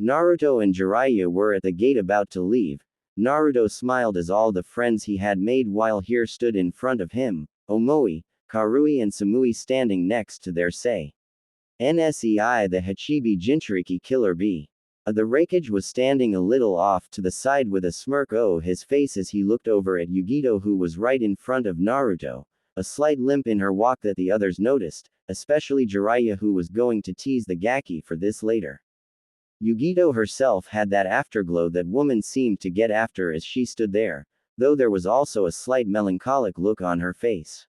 Speaker 1: Naruto and Jiraiya were at the gate about to leave. Naruto smiled as all the friends he had made while here stood in front of him, Omoi, Karui and Samui standing next to their say. NSEI, the Hachibi Jinchuriki killer bee. The Raikage was standing a little off to the side with a smirk on his face as he looked over at Yugito, who was right in front of Naruto, a slight limp in her walk that the others noticed, especially Jiraiya, who was going to tease the Gaki for this later. Yugito herself had that afterglow that woman seemed to get after as she stood there, though there was also a slight melancholic look on her face.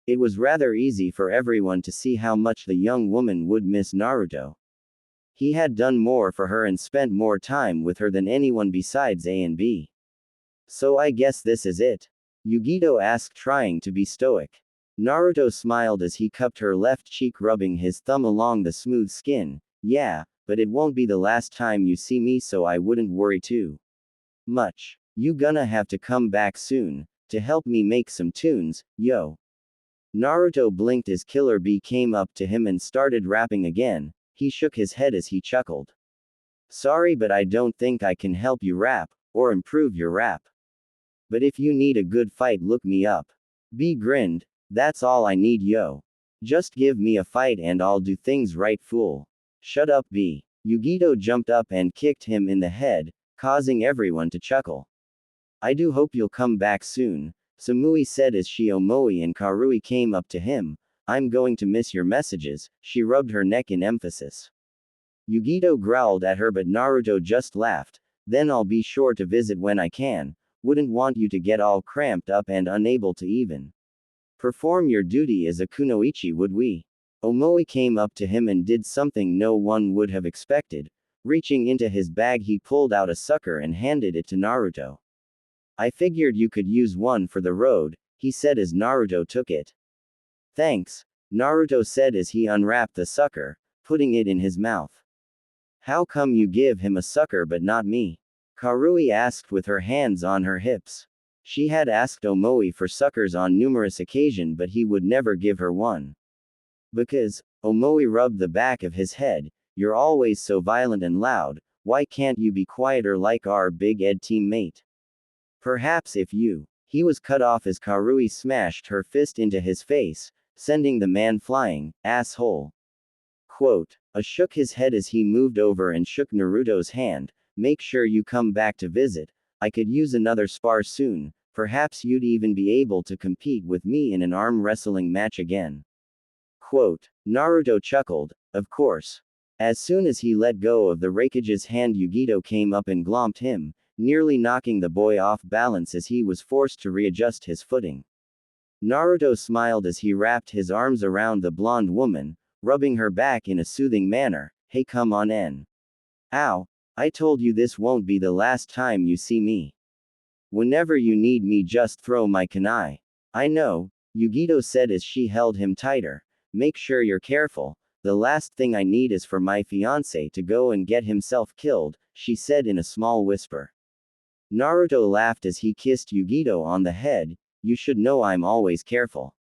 Speaker 1: It was rather easy for everyone to see how much the young woman would miss Naruto. He had done more for her and spent more time with her than anyone besides A and B. So I guess this is it? Yugito asked, trying to be stoic. Naruto smiled as he cupped her left cheek, rubbing his thumb along the smooth skin. Yeah, but it won't be the last time you see me, so I wouldn't worry too much. You gonna have to come back soon, to help me make some tunes, yo. Naruto blinked as Killer Bee came up to him and started rapping again. He shook his head as he chuckled. Sorry, but I don't think I can help you rap, or improve your rap. But if you need a good fight, look me up. B grinned. That's all I need, yo. Just give me a fight and I'll do things right, fool. Shut up, B. Yugito jumped up and kicked him in the head, causing everyone to chuckle. I do hope you'll come back soon, Samui said as Shiomoi and Karui came up to him. I'm going to miss your messages, she rubbed her neck in emphasis. Yugito growled at her, but Naruto just laughed. Then I'll be sure to visit when I can. Wouldn't want you to get all cramped up and unable to even perform your duty as a kunoichi, would we? Omoi came up to him and did something no one would have expected. Reaching into his bag, he pulled out a sucker and handed it to Naruto. I figured you could use one for the road, he said as Naruto took it. Thanks, Naruto said as he unwrapped the sucker, putting it in his mouth. How come you give him a sucker but not me? Karui asked with her hands on her hips. She had asked Omoi for suckers on numerous occasions, but he would never give her one. Because, Omoi rubbed the back of his head, you're always so violent and loud. why can't you be quieter like our big Ed teammate? Perhaps if you. He was cut off as Karui smashed her fist into his face, sending the man flying, asshole. Quote. Shook his head as he moved over and shook Naruto's hand. Make sure you come back to visit. I could use another spar soon. Perhaps you'd even be able to compete with me in an arm wrestling match again. Quote. Naruto chuckled. Of course. As soon as he let go of the Raikage's hand, Yugito came up and glomped him, nearly knocking the boy off balance as he was forced to readjust his footing. Naruto smiled as he wrapped his arms around the blonde woman, rubbing her back in a soothing manner. Hey, come on in. Ow, I told you this won't be the last time you see me. Whenever you need me, just throw my kunai. I know, Yugito said as she held him tighter. Make sure you're careful. The last thing I need is for my fiancé to go and get himself killed, she said in a small whisper. Naruto laughed as he kissed Yugito on the head. You should know I'm always careful.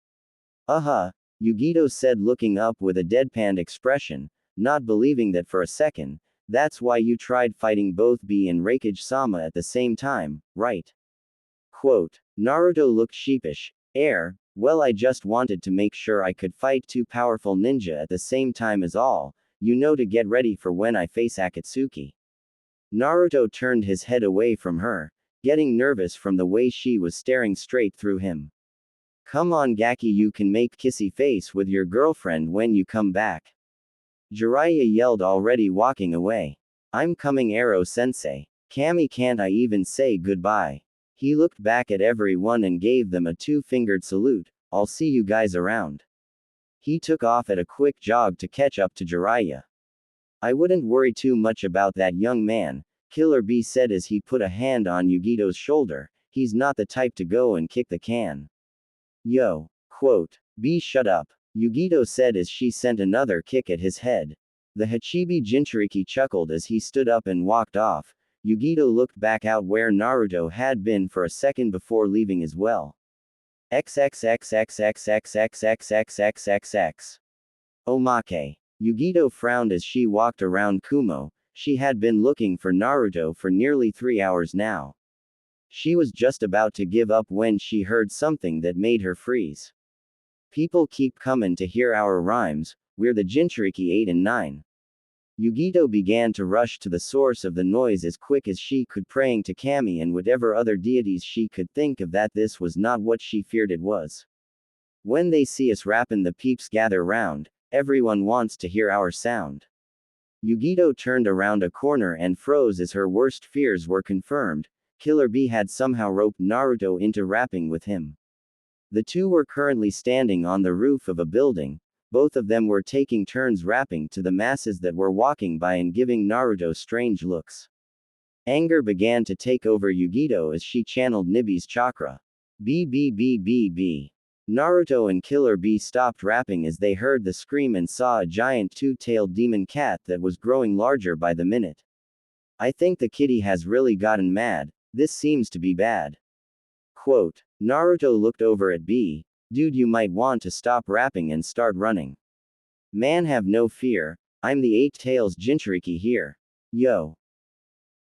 Speaker 1: Yugito said, looking up with a deadpan expression, not believing that for a second. That's why you tried fighting both B and Raikage-sama at the same time, right? Quote. Naruto looked sheepish. Well, I just wanted to make sure I could fight two powerful ninja at the same time as all, to get ready for when I face Akatsuki. Naruto turned his head away from her, getting nervous from the way she was staring straight through him. Come on, Gaki, you can make kissy face with your girlfriend when you come back. Jiraiya yelled, already walking away. I'm coming, Aro-sensei. Kami, can't I even say goodbye? He looked back at everyone and gave them a two-fingered salute. I'll see you guys around. He took off at a quick jog to catch up to Jiraiya. I wouldn't worry too much about that young man, Killer B said as he put a hand on Yugito's shoulder. He's not the type to go and kick the can. Yo. Quote. B, shut up. Yugito said as she sent another kick at his head. The Hachibi Jinchuriki chuckled as he stood up and walked off. Yugito looked back out where Naruto had been for a second before leaving as well. XXXXXXXXXXXXX. Omake. Yugito frowned as she walked around Kumo. She had been looking for Naruto for nearly 3 hours now. She was just about to give up when she heard something that made her freeze. People keep coming to hear our rhymes, we're the Jinchuriki 8 and 9. Yugito began to rush to the source of the noise as quick as she could, praying to Kami and whatever other deities she could think of that this was not what she feared it was. When they see us rappin', the peeps gather round, everyone wants to hear our sound. Yugito turned around a corner and froze as her worst fears were confirmed. Killer B had somehow roped Naruto into rapping with him. The two were currently standing on the roof of a building. Both of them were taking turns rapping to the masses that were walking by and giving Naruto strange looks. Anger began to take over Yugito as she channeled Nibi's chakra. B. Naruto and Killer B stopped rapping as they heard the scream and saw a giant two-tailed demon cat that was growing larger by the minute. I think the kitty has really gotten mad. This seems to be bad. Quote. Naruto looked over at B. Dude, you might want to stop rapping and start running. Man, have no fear. I'm the 8 Tails Jinchuriki here. Yo.